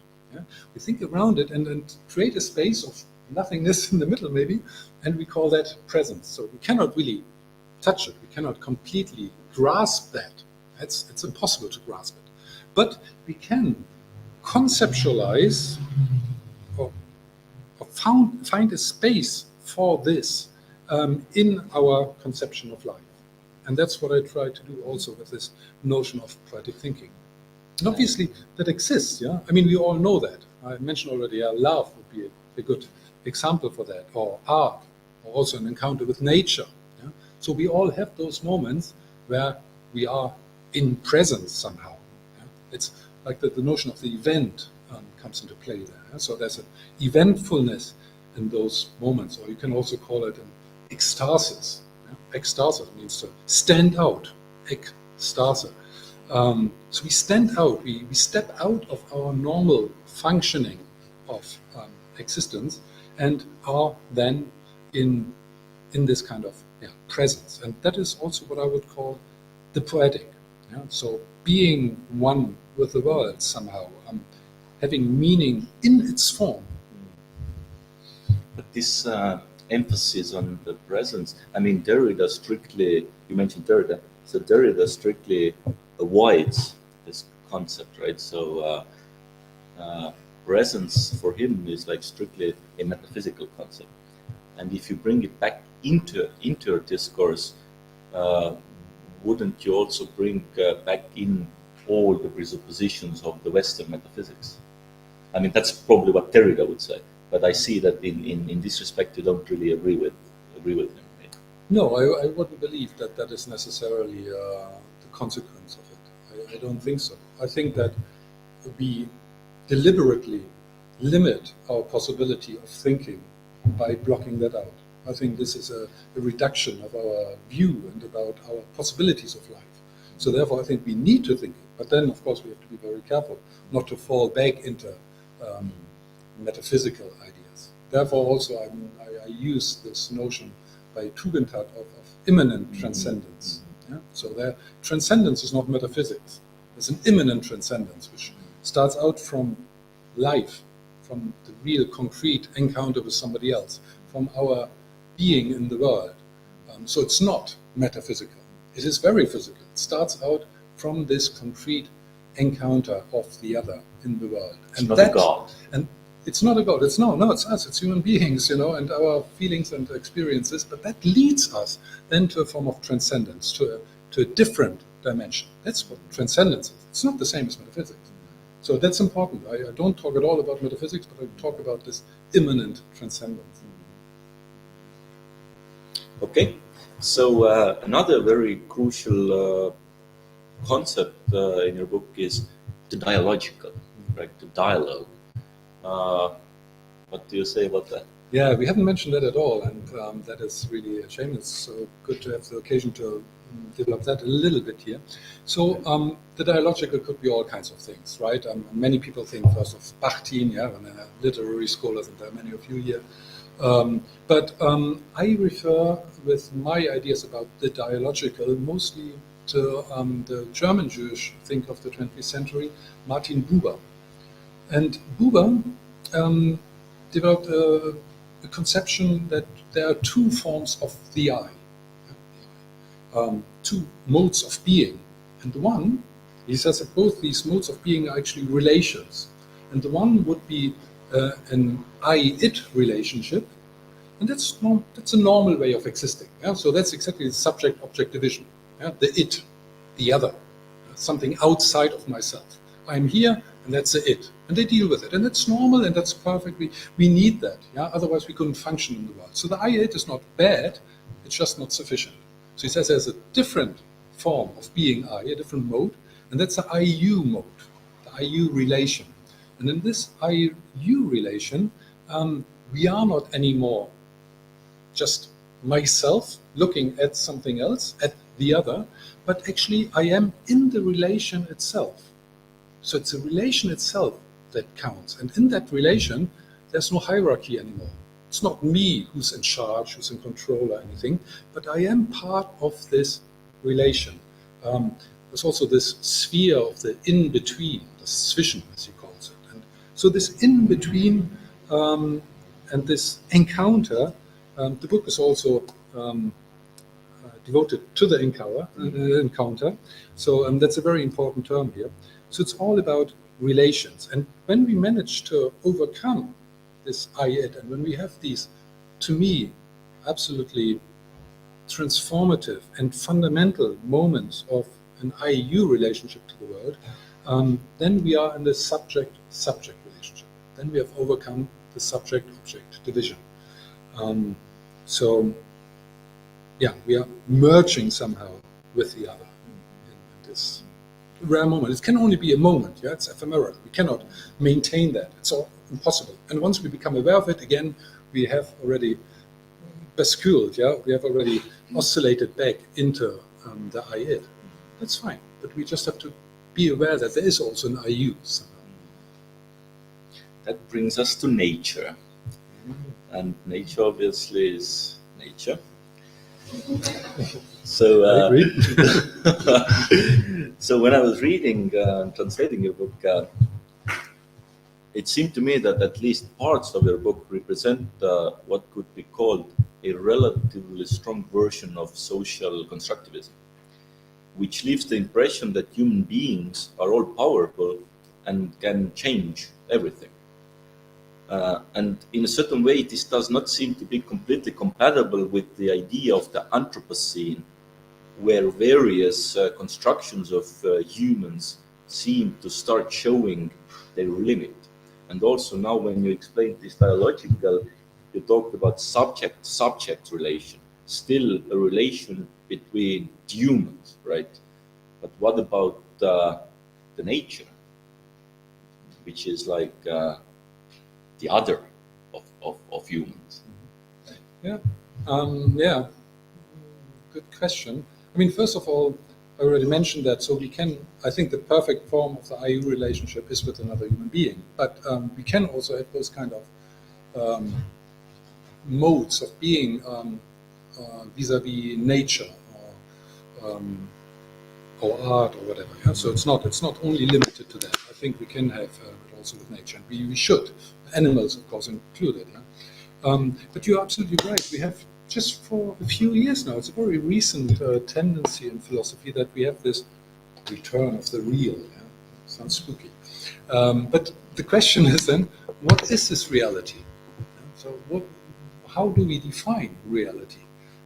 We think around it and create a space of nothingness in the middle maybe, and we call that presence. So we cannot really touch it. We cannot completely grasp that. It's impossible to grasp it. But we can conceptualize or find a space for this in our conception of life. And that's what I try to do also with this notion of poetic thinking. And obviously that exists, I mean, we all know that. I mentioned already love would be a good example for that, or art, or also an encounter with nature. So we all have those moments where we are in presence somehow. Yeah? It's like the notion of the event comes into play there. Yeah? So there's an eventfulness in those moments, or you can also call it an ecstasis. Yeah? Ecstasis means to stand out. Ekstase. So we stand out, we step out of our normal functioning of existence and are then in this kind of presence. And that is also what I would call the poetic. Yeah? So being one with the world somehow, having meaning in its form. But this emphasis on the presence, I mean, Derrida strictly, you mentioned Derrida, so Derrida strictly avoids this concept, right? So presence for him is like strictly a metaphysical concept. And if you bring it back into a discourse, wouldn't you also bring back in all the presuppositions of the Western metaphysics? I mean, that's probably what Derrida would say, but I see that in this respect you don't really agree with him. Right? No, I wouldn't believe that that is necessarily the consequence of it. I don't think so. I think that we deliberately limit our possibility of thinking by blocking that out. I think this is a reduction of our view and about our possibilities of life. So therefore I think we need to think it, but then of course we have to be very careful not to fall back into metaphysical ideas. Therefore also I use this notion by Tugendhat of immanent transcendence. Yeah? So there, transcendence is not metaphysics. It's an immanent transcendence which starts out from life, from the real concrete encounter with somebody else, from our being in the world. So it's not metaphysical. It is very physical. It starts out from this concrete encounter of the other in the world. It's not a God. And it's not a God. It's it's us. It's human beings, and our feelings and experiences. But that leads us then to a form of transcendence, to a different dimension. That's what transcendence is. It's not the same as metaphysics. So that's important. I don't talk at all about metaphysics, but I talk about this immanent transcendence. Okay, so another very crucial concept in your book is the dialogical, right? The dialogue. What do you say about that? Yeah, we haven't mentioned that at all, and that is really a shame. It's so good to have the occasion to develop that a little bit here. So the dialogical could be all kinds of things, right? Many people think first of Bakhtin, and literary scholars, and there are many of you here. But I refer with my ideas about the dialogical mostly to the German Jewish thinker of the 20th century, Martin Buber. And Buber developed a conception that there are two forms of the I, two modes of being. And the one, he says that both these modes of being are actually relations. And the one would be an I-it relationship, and that's a normal way of existing. Yeah? So that's exactly the subject-object division. Yeah? The it, the other, something outside of myself. I'm here, and that's the it. And they deal with it. And that's normal, and that's perfect. We need that. Yeah? Otherwise, we couldn't function in the world. So the I-it is not bad, it's just not sufficient. So he says there's a different form of being I, a different mode, and that's the I-you mode, the I-you relation. And in this I-you relation, we are not anymore just myself looking at something else, at the other, but actually I am in the relation itself. So it's the relation itself that counts. And in that relation, there's no hierarchy anymore. It's not me who's in charge, who's in control or anything, but I am part of this relation. There's also this sphere of the in-between, the zwischen, as he calls it. And so this in-between and this encounter, the book is also devoted to the encounter. So that's a very important term here. So it's all about relations. And when we manage to overcome this I-it, and when we have these, to me, absolutely transformative and fundamental moments of an I-you relationship to the world, then we are in the subject-subject relationship. Then we have overcome the subject-object division. So we are merging somehow with the other in this rare moment. It can only be a moment, it's ephemeral. We cannot maintain that. It's all impossible. And once we become aware of it again, we have already basculed, we have already oscillated back into the I-id. That's fine, but we just have to be aware that there is also an I-you somehow. That brings us to nature. And nature obviously is nature. So, I agree. so when I was reading and translating your book, it seemed to me that at least parts of your book represent what could be called a relatively strong version of social constructivism, which leaves the impression that human beings are all powerful and can change everything. And in a certain way, this does not seem to be completely compatible with the idea of the Anthropocene, where various constructions of humans seem to start showing their limit. And also now when you explained this dialogical, you talked about subject-subject relation, still a relation between humans, right? But what about the nature, which is like the other of humans? Yeah, good question. I mean, first of all, I already mentioned that, so we can, I think the perfect form of the I-you relationship is with another human being, but we can also have those kind of modes of being vis-a-vis nature or art or whatever. Yeah? So it's not only limited to that. I think we can have it also with nature, and we should. Animals, of course, included. Yeah? But you're absolutely right. We have just for a few years now, it's a very recent tendency in philosophy that we have this return of the real. Yeah? Sounds spooky. But the question is then, what is this reality? So how do we define reality?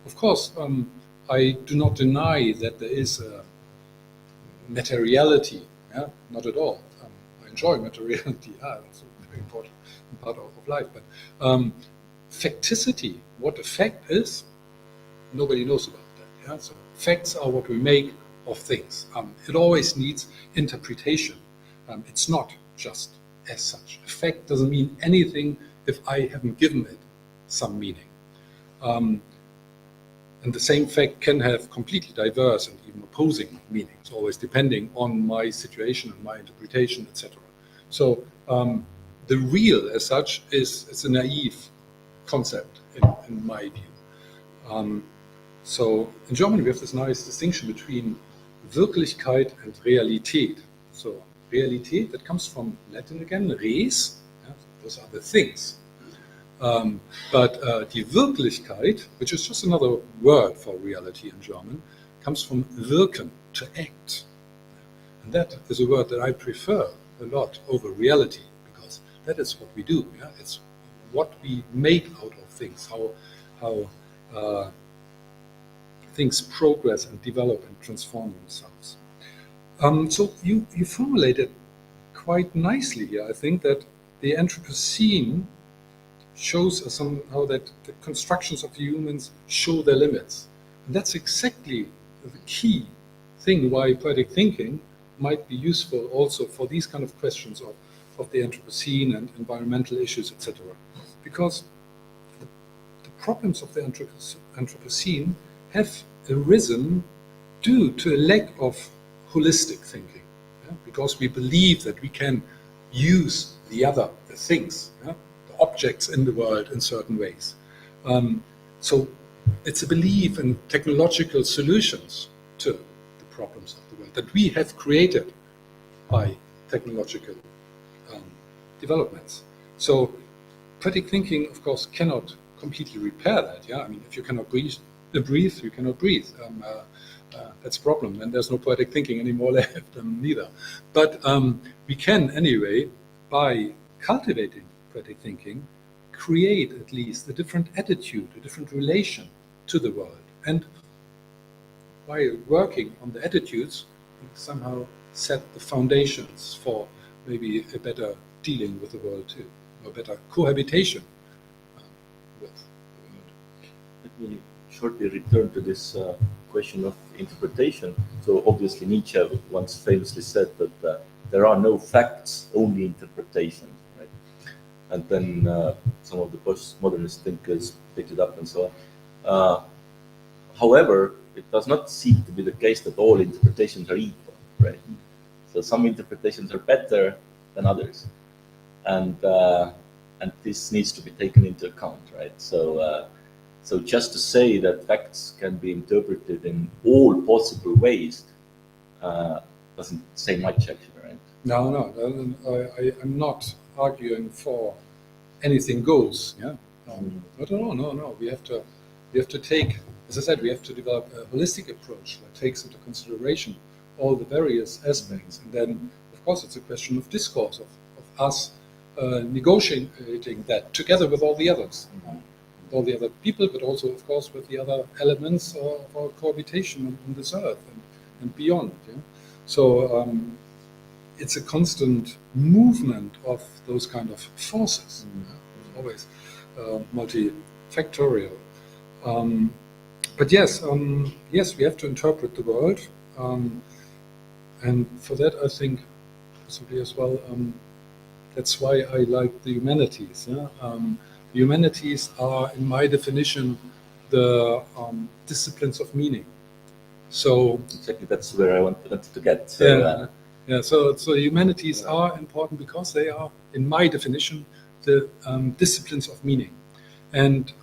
Of course, I do not deny that there is a materiality, not at all. I enjoy materiality, it's a very important part of life. But facticity, what a fact is, nobody knows about that. So facts are what we make of things. It always needs interpretation. It's not just as such. A fact doesn't mean anything if I haven't given it some meaning. And the same fact can have completely diverse and even opposing meanings, always depending on my situation and my interpretation, etc. So the real as such is a naive concept in my view. So in German we have this nice distinction between Wirklichkeit and Realität. So Realität, that comes from Latin again, res, those are the things. But die Wirklichkeit, which is just another word for reality in German, comes from wirken, to act. And that is a word that I prefer a lot over reality, because that is what we do. It's what we make out of things, how things progress and develop and transform themselves. So you formulated quite nicely here, I think, that the Anthropocene shows us somehow that the constructions of the humans show their limits. And that's exactly the key thing why poetic thinking might be useful also for these kind of questions of the Anthropocene and environmental issues, etc. Because the problems of the Anthropocene have arisen due to a lack of holistic thinking. Because we believe that we can use the other, the things, objects in the world in certain ways. So it's a belief in technological solutions to the problems of the world that we have created by technological developments. So poetic thinking, of course, cannot completely repair that. I mean, if you cannot breathe, you cannot breathe. That's a problem, and there's no poetic thinking anymore left, neither. But we can anyway, by cultivating poetic thinking, create at least a different attitude, a different relation to the world. And by working on the attitudes, we somehow set the foundations for maybe a better dealing with the world too, or better cohabitation with the world. Let me shortly return to this question of interpretation. So obviously Nietzsche once famously said that there are no facts, only interpretations, right? And then some of the postmodernist thinkers picked it up and so on. However, it does not seem to be the case that all interpretations are equal, right? So some interpretations are better than others, and this needs to be taken into account, right? So just to say that facts can be interpreted in all possible ways doesn't say much, actually, right? No, I'm not arguing for anything goes. Yeah, not at all. No. We have to take, as I said, we have to develop a holistic approach that takes into consideration all the various aspects, and then, of course, it's a question of discourse, of us negotiating that together with all the others, all the other people, but also, of course, with the other elements of our cohabitation on this earth and beyond. Yeah? So it's a constant movement of those kind of forces, always multifactorial. But yes, we have to interpret the world, and for that, I think, possibly as well, that's why I like the humanities. Yeah? The humanities are, in my definition, the disciplines of meaning. So exactly, that's where I wanted to get. So humanities are important because they are, in my definition, the disciplines of meaning, and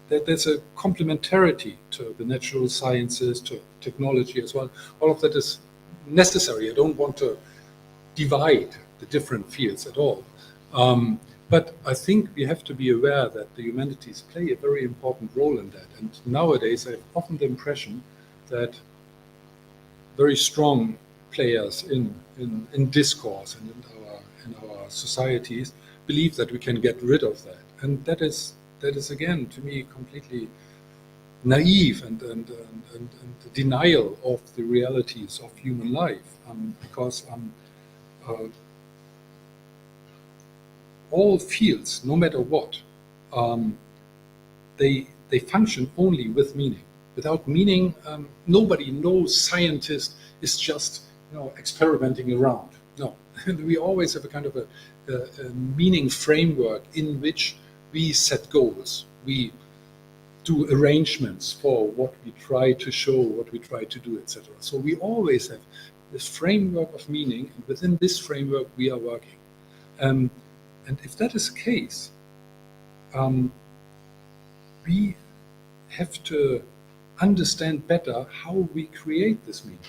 there's a complementarity to the natural sciences, to technology as well. All of that is necessary. I don't want to divide the different fields at all. But I think we have to be aware that the humanities play a very important role in that. And nowadays, I have often the impression that very strong players in discourse and in our societies believe that we can get rid of that. And that is again, to me, completely naive and denial of the realities of human life, because all fields, no matter what, they function only with meaning. Without meaning, nobody, no scientist is just experimenting around. No, we always have a kind of a meaning framework in which we set goals. We do arrangements for what we try to show, what we try to do, etc. So we always have this framework of meaning, and within this framework we are working. And if that is the case, we have to understand better how we create this meaning.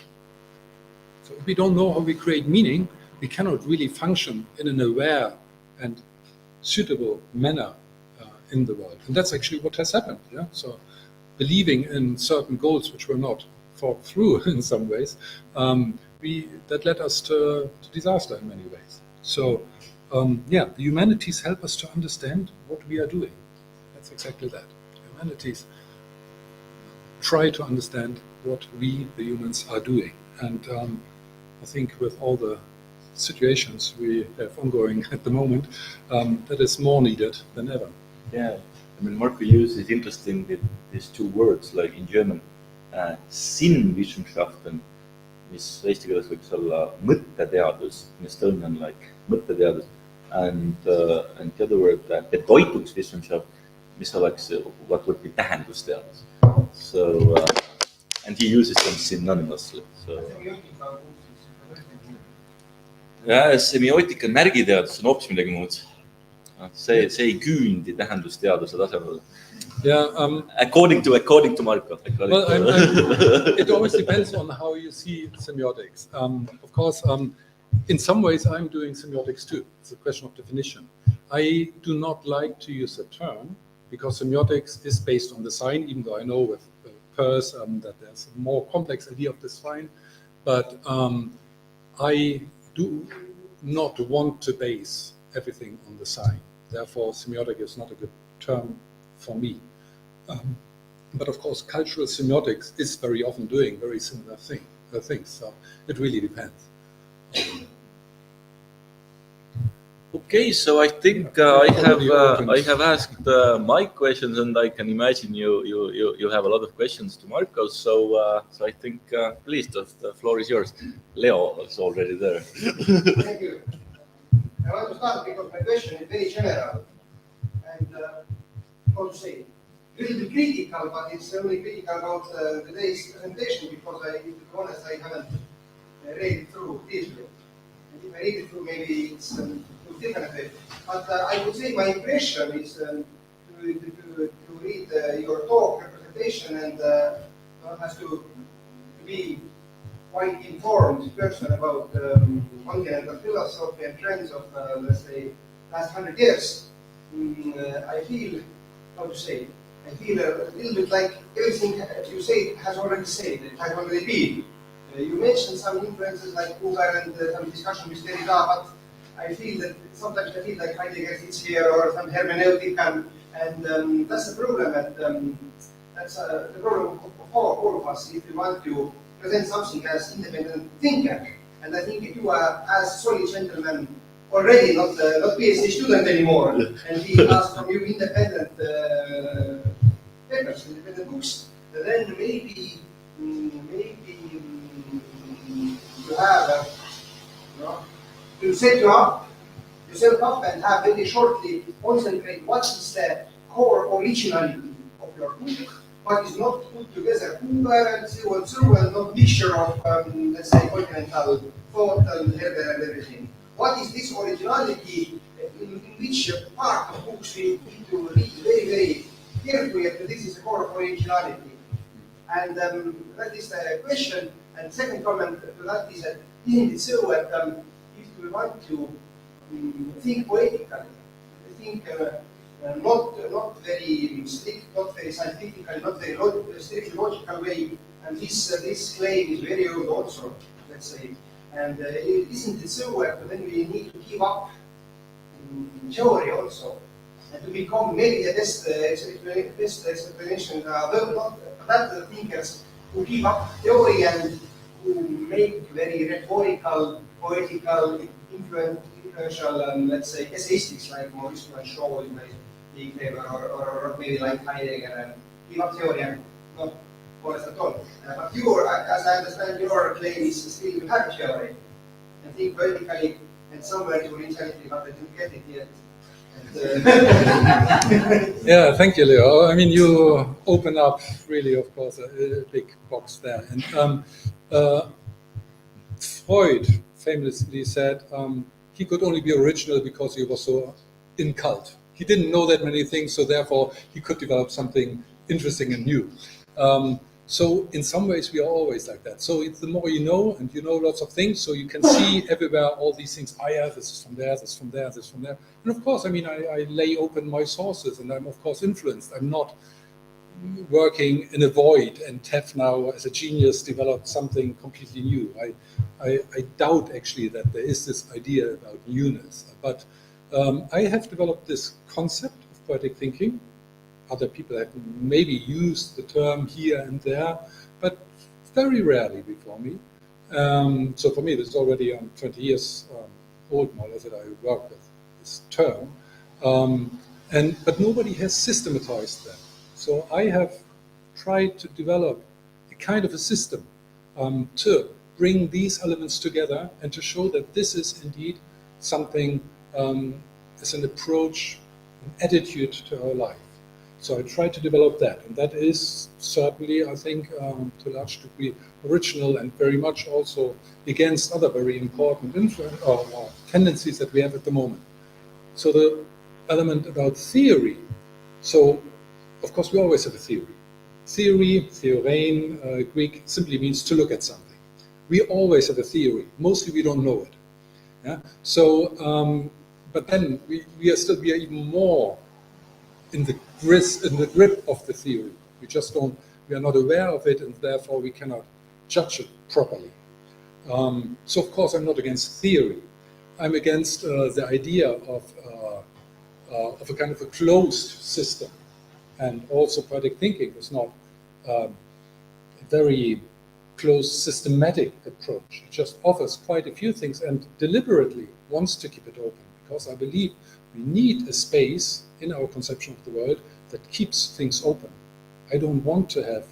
So if we don't know how we create meaning, we cannot really function in an aware and suitable manner in the world. And that's actually what has happened. Yeah? So believing in certain goals which were not thought through in some ways, that led us to disaster in many ways. So the humanities help us to understand what we are doing. That's exactly that. Humanities try to understand what we, the humans, are doing. And I think with all the situations we have ongoing at the moment, that is more needed than ever. Yeah, I mean, Marko uses interesting with these two words, like in German, Sinnwissenschaften, mis eesti keeles võiks olla mõtteteadus, in Estonian like mõtteteadus, and the other word, Bedeutungswissenschaft, mis oleks what would be tähendusteadus. So, and he uses them synonymously. So. Ja, semiootika märgiteadus on hoopis midagi muud. See ei küündi tähendusteaduse tasemel. Yeah, according to Marko. Well, it always depends on how you see semiotics. Of course, in some ways I'm doing semiotics too. It's a question of definition. I do not like to use the term because semiotics is based on the sign, even though I know with Peirce that there's a more complex idea of the sign. But I do not want to base everything on the sign. Therefore, semiotic is not a good term for me. But of course, cultural semiotics is very often doing very similar things. So it really depends. Okay, so I think I have asked my questions, and I can imagine you have a lot of questions to Marko. So I think please, the floor is yours. Leo is already there. Thank you. I want to start because my question is very general and how to say, a little bit critical, but it's only critical about today's presentation because to be honest, I haven't read it through deeply. And if I read it through, maybe it's different way. But I would say my impression is to read your talk, your presentation, and one has to be quite informed person about continental philosophy and trends of, let's say, last 100 years. I feel, how to say, I feel a little bit like everything you say has already said, it has already been. You mentioned some influences like Uber and some discussion with Derrida, but I feel that sometimes I feel like Heidegger sits here or some hermeneutic, and that's the problem. That's the problem of all of us if we want to present something as independent thinker. And I think you are, as solid gentleman, already not PhD student anymore, and he asks from you independent papers, independent books. Then maybe you have you set yourself up and have very shortly concentrate what is the core originality of your book, what is not put together Uber and so and not mixture of let's say continental thought and Herder and everything. What is this originality in which part of books we need to read very, very carefully, and this is the core of originality. And that is the question. And second comment to that is that isn't it so that if we want to think poetically, think not very strict, not very scientifically, not very strictly logical way, and this claim is very old also, let's say. And isn't it so that then we need to give up theory also, and to become maybe the best explanation, not that thinkers who give up theory and who make very rhetorical, poetical, influential, let's say, essayistics like Maurice and Shaw in my big favor, or maybe like Heidegger, and give up theory and not forest at all. But as I understand, your claim is still you have theory and think poetically, and somewhere you originality, but I didn't get it yet. Yeah, thank you, Leo. I mean, you open up really, of course, a big box there. And Freud famously said he could only be original because he was so in cult. He didn't know that many things, so therefore he could develop something interesting and new. So in some ways we are always like that. So it's the more you know, and you know lots of things, so you can see everywhere all these things. Oh yeah, this is from there, this is from there, this is from there. And of course, I mean, I lay open my sources, and I'm of course influenced. I'm not working in a void and have now, as a genius, developed something completely new. I doubt actually that there is this idea about newness. But I have developed this concept of poetic thinking. Other people have maybe used the term here and there, but very rarely before me. So for me, this is already 20 years old, more or less, that I work with this term. But nobody has systematized that. So I have tried to develop a kind of a system to bring these elements together and to show that this is indeed something as an approach, an attitude to our life. So I tried to develop that, and that is certainly, I think, to a large degree original and very much also against other very important tendencies that we have at the moment. So the element about theory, so of course we always have a theory. Theory, theorein, Greek, simply means to look at something. We always have a theory, mostly we don't know it. Yeah? So, but then we are even more in the grip of the theory. We are not aware of it, and therefore we cannot judge it properly. So of course I'm not against theory. I'm against the idea of a kind of a closed system. And also poetic thinking is not a very closed systematic approach. It just offers quite a few things and deliberately wants to keep it open, because I believe we need a space in our conception of the world that keeps things open. I don't want to have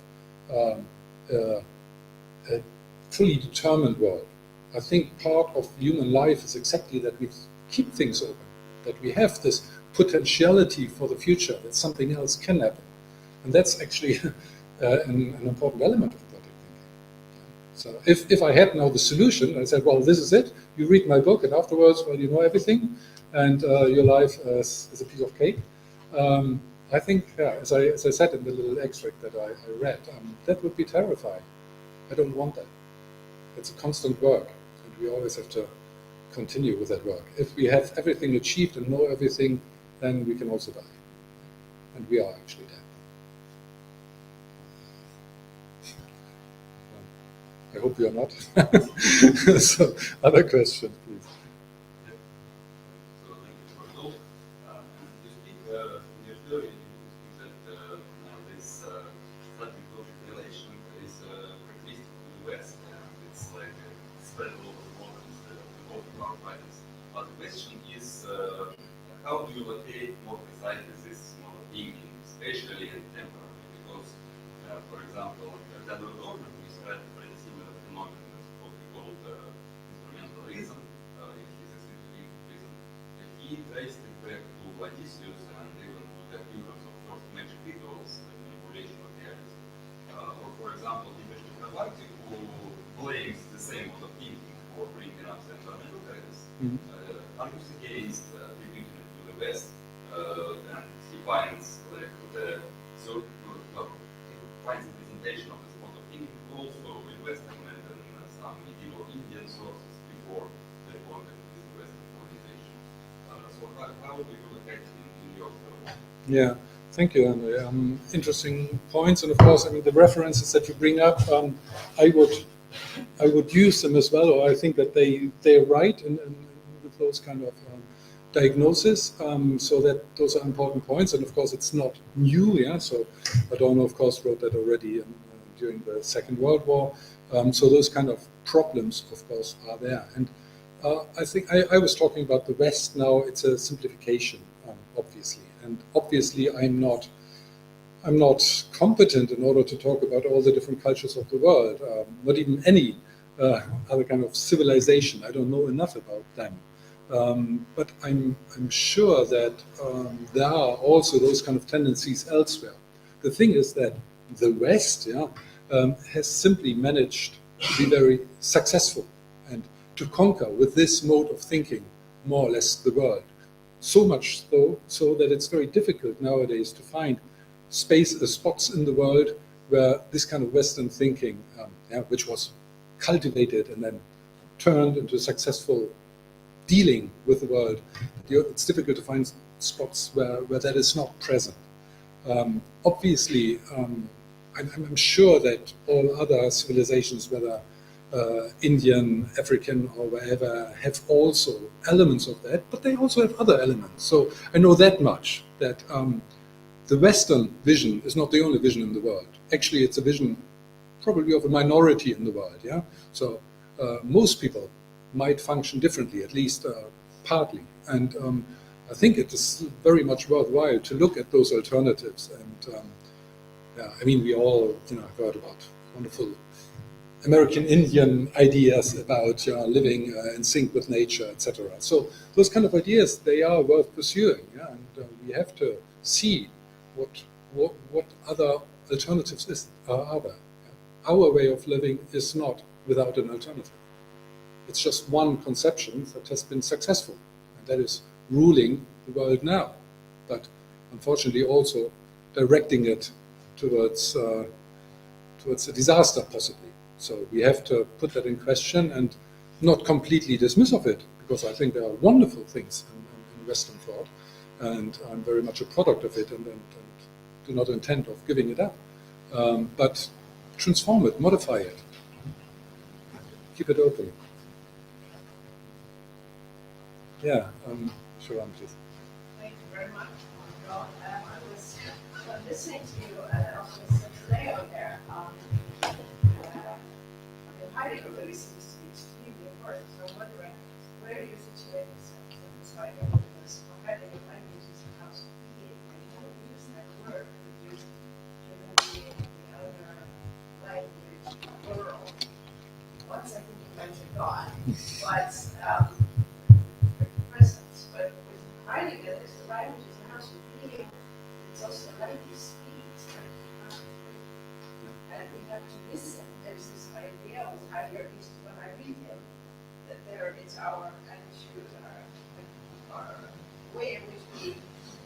a fully determined world. I think part of human life is exactly that we keep things open, that we have this potentiality for the future, that something else can happen. And that's actually an important element of project thinking. So if I had now the solution, I said, well, this is it, you read my book, and afterwards, well, you know everything, and your life is a piece of cake. I think, yeah, as I said in the little extract that I read, that would be terrifying. I don't want that. It's a constant work, and we always have to continue with that work. If we have everything achieved and know everything, then we can also die. And we are actually dead. I hope you are not. So, other questions, please. So, thank you for the talk. You speak in your theory, you speak that this Slavic-Turkish relation is characteristic of the West, and it's like spread all over the world, both of our writers. But the question is, how do you locate more precisely this mode of thinking, spatially and temporally? Because, for example, Edward Norman described a pretty similar phenomenon, what we call instrumentalism in his existentialism. He traced it back to Odysseus and even to the appearance of first magic rituals and manipulation of reality. Or, for example, Dimitri Kavarty, who blames the same mode of thinking for bringing up sentimental characters, argues against repeating it to the West, and he finds like the finds the presentation of this mode of thinking also in Western and some medieval Indian sources before the contact with the Western civilization. So how do you look at it in your work? Yeah, thank you, Andre. Interesting points, and of course, I mean the references that you bring up, I would use them as well, or I think that they're right in with those kind of diagnosis. So that those are important points, and of course, it's not new. Yeah, so Adorno, of course, wrote that already during the Second World War. So those kind of problems, of course, are there. And I think I was talking about the West now. It's a simplification, obviously. And obviously, I'm not competent in order to talk about all the different cultures of the world, not even any other kind of civilization. I don't know enough about them. But I'm sure that there are also those kind of tendencies elsewhere. The thing is that the West has simply managed to be very successful and to conquer with this mode of thinking more or less the world. So much so that it's very difficult nowadays to find spots in the world where this kind of Western thinking, which was cultivated and then turned into successful dealing with the world, it's difficult to find spots where that is not present. Obviously, I'm sure that all other civilizations, whether Indian, African, or wherever, have also elements of that, but they also have other elements. So I know that much, that the Western vision is not the only vision in the world. Actually, it's a vision probably of a minority in the world. Yeah. So most people might function differently, at least partly. And I think it is very much worthwhile to look at those alternatives. And I mean, we all heard about wonderful American Indian ideas about living in sync with nature, etc. So those kind of ideas, they are worth pursuing. Yeah? And we have to see what other alternatives are there. Yeah? Our way of living is not without an alternative. It's just one conception that has been successful, and that is ruling the world now, but unfortunately also directing it towards a disaster, possibly. So we have to put that in question and not completely dismiss of it, because I think there are wonderful things in Western thought, and I'm very much a product of it, and do not intend of giving it up. But transform it, modify it, keep it open. Yeah, Sharon, please. Thank you very much. Well, I was listening to you also today on there. Heidegger really seems to be extremely important. So I'm wondering, where do you situate yourself in this why because Heidegger language is a house of being, and he don't use that word, but use human being, the other language, world. Once I think he mentioned God, but presence. But with Heidegger, there's the language is a house of being. It's also the language he speaks, and we have to listen. There's this idea with Heidegger, at least when I read him, that there is our attitude, our way in which we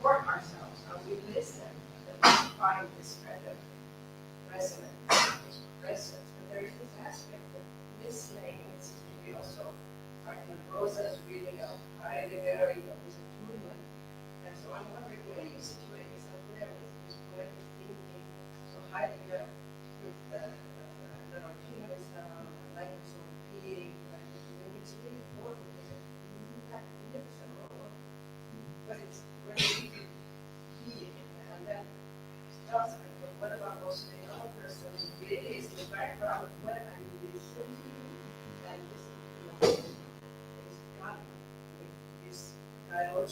work ourselves, how we listen, that we find this kind of resonance, this presence. But there is this aspect of listening, this is maybe also part of Rosa's reading of Heidegger, you know, is a movement. And so I'm wondering where you situate yourself there with this poetic thinking. So Heidegger with the humanism, language of being, it's really important. It's a magnificent role, but it's really being. And then starts with what about also the other person who really is the background of what I'm listening to, and this is God with this dialogue.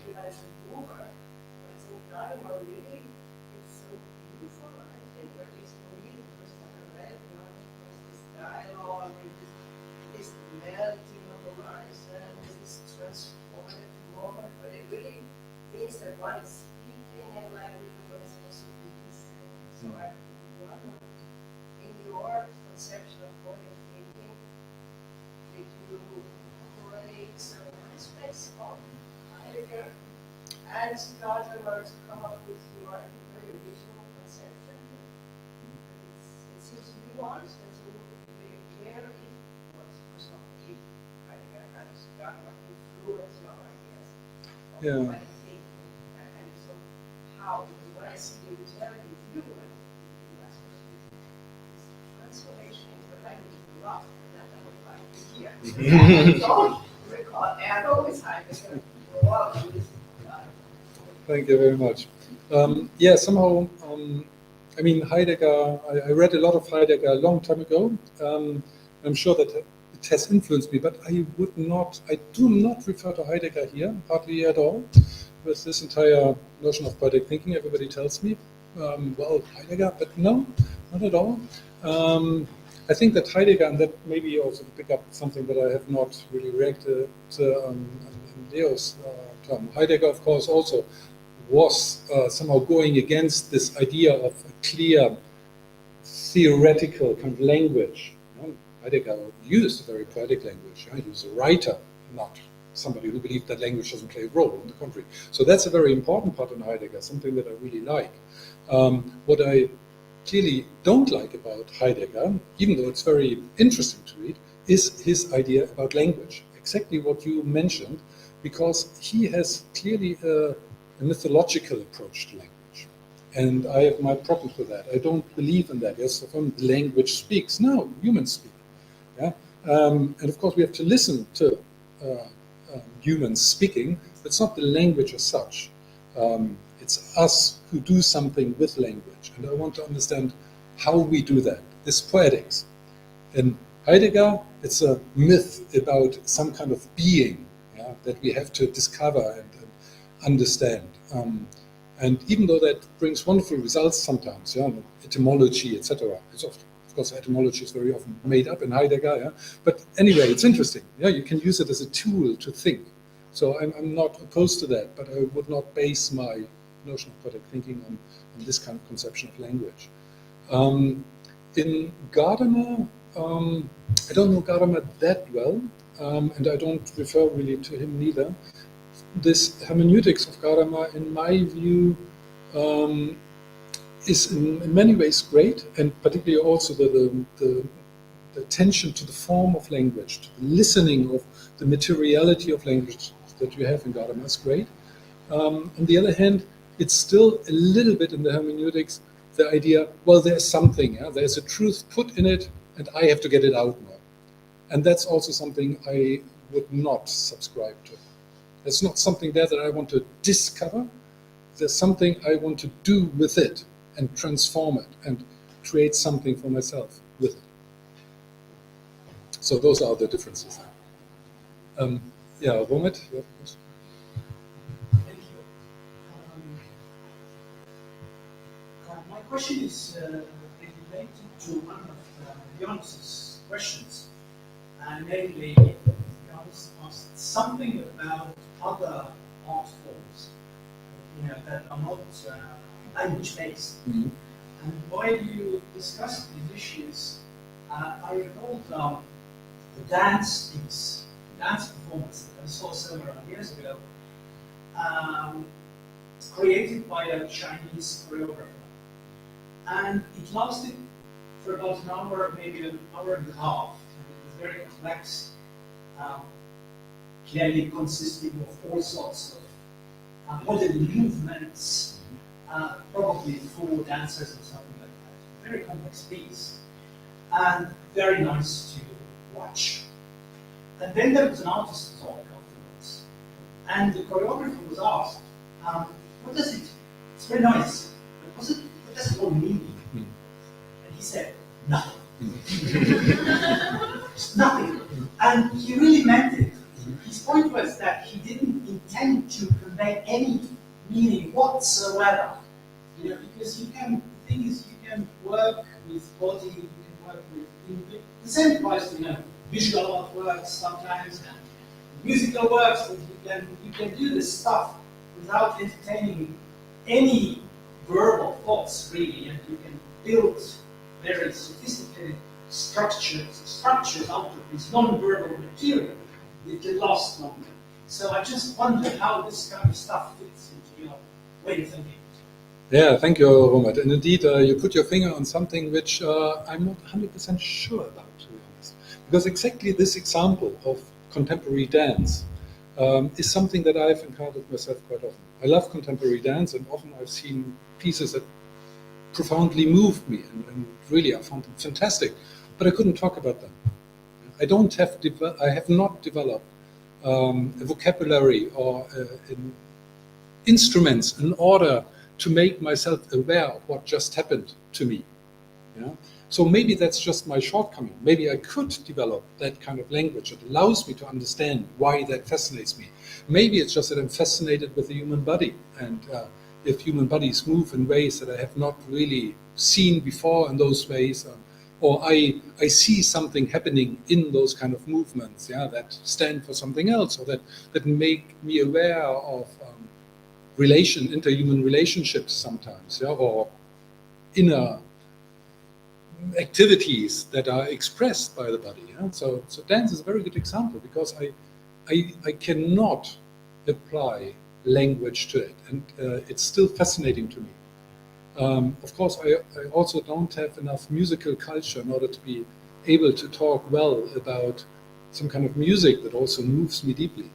You guys move her, but it's in dialogue really, it's so beautiful. I think at least for me, the first time I read it, was this dialogue, this melting of the lines, and this transformative moment, but it really means that one is speaking in language, but it's also listening. So I wonder, in your conception of poetic thinking, did you incorporate certain aspects of Heidegger and Gadamer to come up with your very original conception? It seems to be nuanced, and so where is was not if Heidegger and Gadamer influence your ideas of Yeah. poetic thinking, and so how, because when I see the originality of you, and that's what it is, this transformation into the language of love, and that I would like to hear. I don't recall, and I always Heidegger, well, Thank you very much. Yeah, somehow, I mean, Heidegger, I read a lot of Heidegger a long time ago. I'm sure that it has influenced me, but I do not refer to Heidegger here, hardly at all, with this entire notion of poetic thinking. Everybody tells me, well, Heidegger, but no, not at all. I think that Heidegger, and that maybe also to pick up something that I have not really reacted in Leo's term. Heidegger, of course, also was somehow going against this idea of a clear theoretical kind of language. You know, Heidegger used a very poetic language. He was a writer, not somebody who believed that language doesn't play a role, on the contrary. So that's a very important part in Heidegger, something that I really like. What I clearly don't like about Heidegger, even though it's very interesting to read, is his idea about language. Exactly what you mentioned, because he has clearly a mythological approach to language. And I have my problems with that. I don't believe in that. Yes, the language speaks. No, humans speak. Yeah? And of course we have to listen to humans speaking. It's not the language as such. It's us who do something with language. And I want to understand how we do that. This poetics. In Heidegger, it's a myth about some kind of being, yeah, that we have to discover and understand. And even though that brings wonderful results sometimes, yeah, etymology, etc. Of course, etymology is very often made up in Heidegger, yeah. But anyway, it's interesting. Yeah, you can use it as a tool to think. So I'm not opposed to that, but I would not base my notion of poetic thinking on this kind of conception of language. In Gadamer, I don't know Gadamer that well, and I don't refer really to him neither. This hermeneutics of Gadamer, in my view, is in many ways great, and particularly also the attention to the form of language, to the listening of the materiality of language that you have in Gadamer is great. On the other hand, it's still a little bit in the hermeneutics, the idea, well, there's something, yeah? There's a truth put in it, and I have to get it out now. And that's also something I would not subscribe to. There's not something there that I want to discover. There's something I want to do with it and transform it and create something for myself with it. So those are the differences. Yeah, Romit? question is related to one of Jaanus's questions, and namely, Jaanus asked something about other art forms, that are not language-based. Mhm. And while you discussed these issues, I recalled the dance piece, dance performance that I saw several years ago, created by a Chinese choreographer. And it lasted for about an hour, maybe an hour and a half. And it was very complex, clearly consisting of all sorts of bodily movements, probably 4 dancers or something like that. Very complex piece, and very nice to watch. And then there was an artist talk afterwards, and the choreographer was asked, what does it, it's very nice, but what does it all mean? And he said, nothing. Nothing. And he really meant it. His point was that he didn't intend to convey any meaning whatsoever. Because the thing is, you can work with body, you can work with, the same applies to, visual art works sometimes, and musical works, but you can do this stuff without entertaining any verbal thoughts, really, and you can build very sophisticated structures out of this non-verbal material that can last longer. So I just wonder how this kind of stuff fits into your way of thinking. Yeah, thank you, Robert. And indeed, you put your finger on something which I'm not 100% sure about, to be honest. Because exactly this example of contemporary dance is something that I've encountered myself quite often. I love contemporary dance, and often I've seen pieces that profoundly moved me, and really I found them fantastic, but I couldn't talk about them. I have not developed a vocabulary or instruments in order to make myself aware of what just happened to me. So maybe that's just my shortcoming. Maybe I could develop that kind of language that allows me to understand why that fascinates me. Maybe it's just that I'm fascinated with the human body, and if human bodies move in ways that I have not really seen before in those ways, or I see something happening in those kind of movements, that stand for something else, or that make me aware of interhuman relationships sometimes, or inner activities that are expressed by the body. So dance is a very good example, because I cannot apply language to it, and it's still fascinating to me. Of course, I also don't have enough musical culture in order to be able to talk well about some kind of music that also moves me deeply.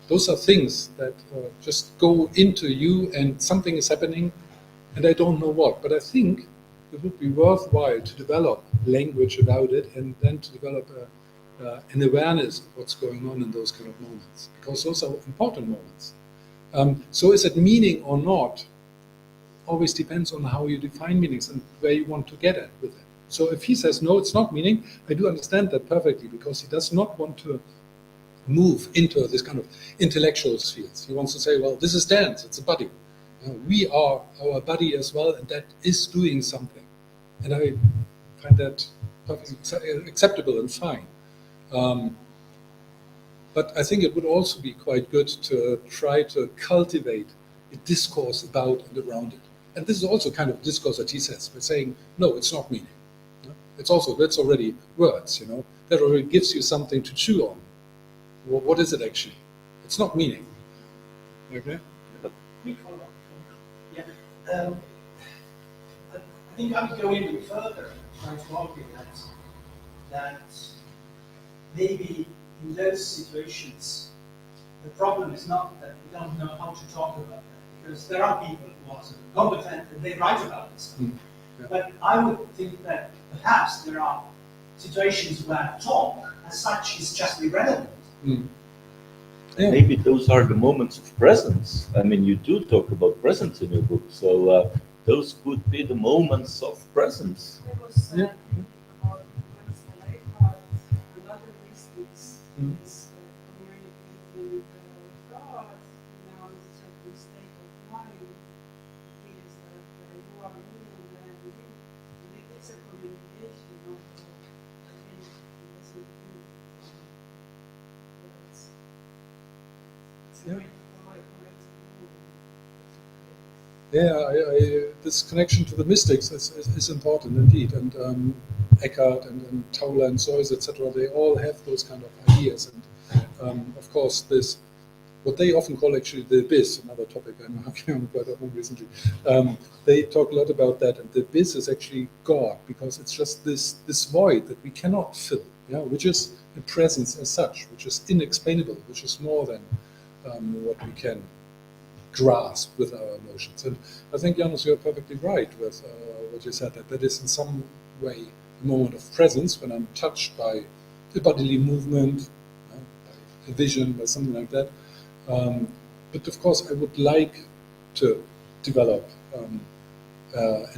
Those are things that just go into you, and something is happening, and I don't know what. But I think it would be worthwhile to develop language about it, and then to develop an awareness of what's going on in those kind of moments, because those are important moments. So is it meaning or not? Always depends on how you define meanings and where you want to get at with it. So if he says, no, it's not meaning, I do understand that perfectly, because he does not want to move into this kind of intellectual spheres. He wants to say, well, this is dance, it's a body. We are our body as well, and that is doing something. And I find that perfectly acceptable and fine. But I think it would also be quite good to try to cultivate a discourse about and around it. And this is also kind of discourse that he says, by saying, no, it's not meaning. It's also, that's already words, that already gives you something to chew on. Well, what is it actually? It's not meaning. Okay? Yeah. I think I would go even further, trying to argue that maybe in those situations, the problem is not that we don't know how to talk about that, because there are people who are sort of competent and they write about this. Yeah. But I would think that perhaps there are situations where talk as such is just irrelevant. Yeah. Maybe those are the moments of presence. I mean, you do talk about presence in your book, so those could be the moments of presence. There was Yeah. about another instance is communicating with God. Now it's a certain state of mind. It is that you Yeah. Yeah, this connection to the mystics is important indeed, and Eckhart and Tauler and Seuss, etc. They all have those kind of ideas, and of course this, what they often call actually the abyss, another topic I'm working on quite often recently. They talk a lot about that, and the abyss is actually God, because it's just this void that we cannot fill, yeah, which is a presence as such, which is inexplainable, which is more than what we can grasp with our emotions. And I think, Jaanus, you're perfectly right with what you said, that is in some way a moment of presence when I'm touched by a bodily movement, by a vision, by something like that. But of course, I would like to develop an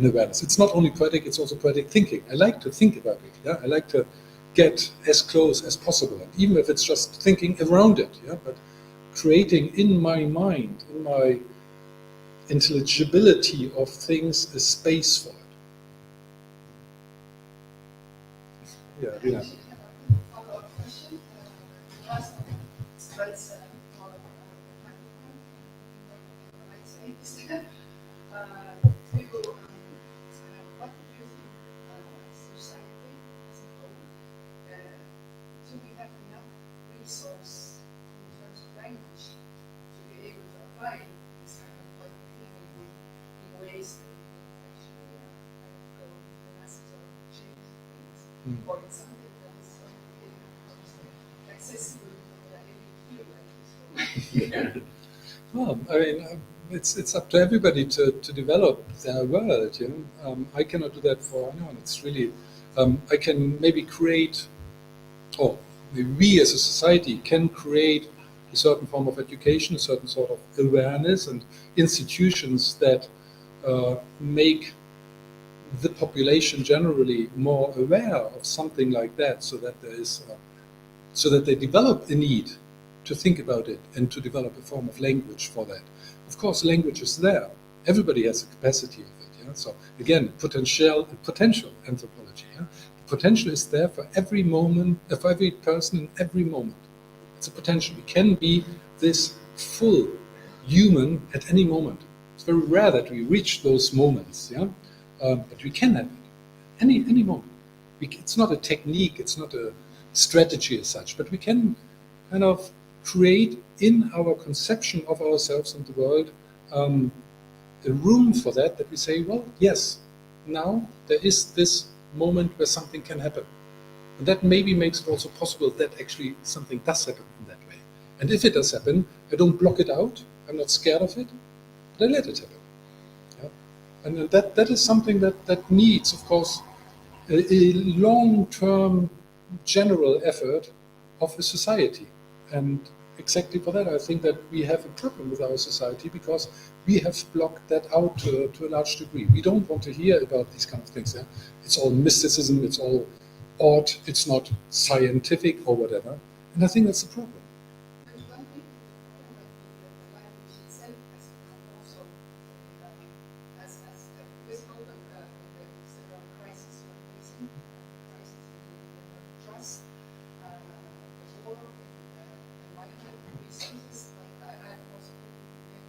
awareness. It's not only poetic, it's also poetic thinking. I like to think about it. Yeah? I like to get as close as possible, and even if it's just thinking around it. Yeah? But creating in my mind, in my intelligibility of things, a space for it. Yeah, Rina. Follow-up question. Last slides for I'd say this. What do you think society as a whole, do we have enough resource in terms of language to be able to apply this kind of like thinking in ways that we can actually go with the message or change things, or it's something that is so accessible that I feel like it's Well, I mean, it's up to everybody to develop their world. You know? I cannot do that for anyone. It's really, I can maybe create, or maybe we as a society can create a certain form of education, a certain sort of awareness, and institutions that make the population generally more aware of something like that, so that there is, so that they develop a need to think about it and to develop a form of language for that. Of course, language is there. Everybody has a capacity of it. Yeah? So again, potential anthropology. Yeah? The potential is there for every moment, for every person in every moment. It's a potential. We can be this full human at any moment. It's very rare that we reach those moments. Yeah, but we can have it any moment. It's not a technique. It's not a strategy as such. But we can kind of create in our conception of ourselves and the world a room for that we say, well, yes, now there is this moment where something can happen. And that maybe makes it also possible that actually something does happen in that way. And if it does happen, I don't block it out, I'm not scared of it, but I let it happen. Yeah? And that is something that needs, of course, a long-term general effort of a society. And exactly for that, I think that we have a problem with our society because we have blocked that out to a large degree. We don't want to hear about these kind of things. Yeah? It's all mysticism, it's all odd, it's not scientific or whatever. And I think that's the problem. Because one thing the language itself has also, as with all the several crises we're facing, crisis in trust, the war, environment, resources, like I also think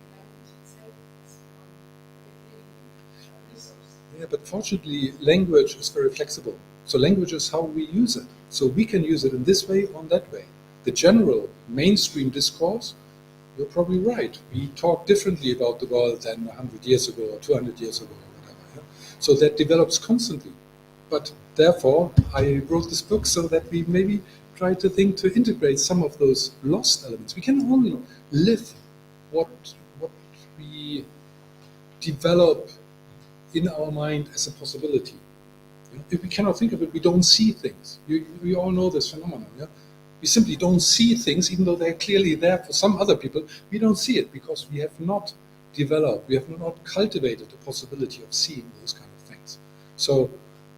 the language itself has become a big resource. Yeah, but fortunately, language is very flexible. So language is how we use it. So we can use it in this way or that way. The general mainstream discourse, you're probably right. We talk differently about the world than 100 years ago or 200 years ago or whatever. Yeah? So that develops constantly. But therefore, I wrote this book so that we maybe try to think to integrate some of those lost elements. We can only live what we develop in our mind as a possibility. If we cannot think of it, we don't see things. We all know this phenomenon. Yeah? We simply don't see things, even though they're clearly there for some other people. We don't see it because we have not developed, we have not cultivated the possibility of seeing those kind of things. So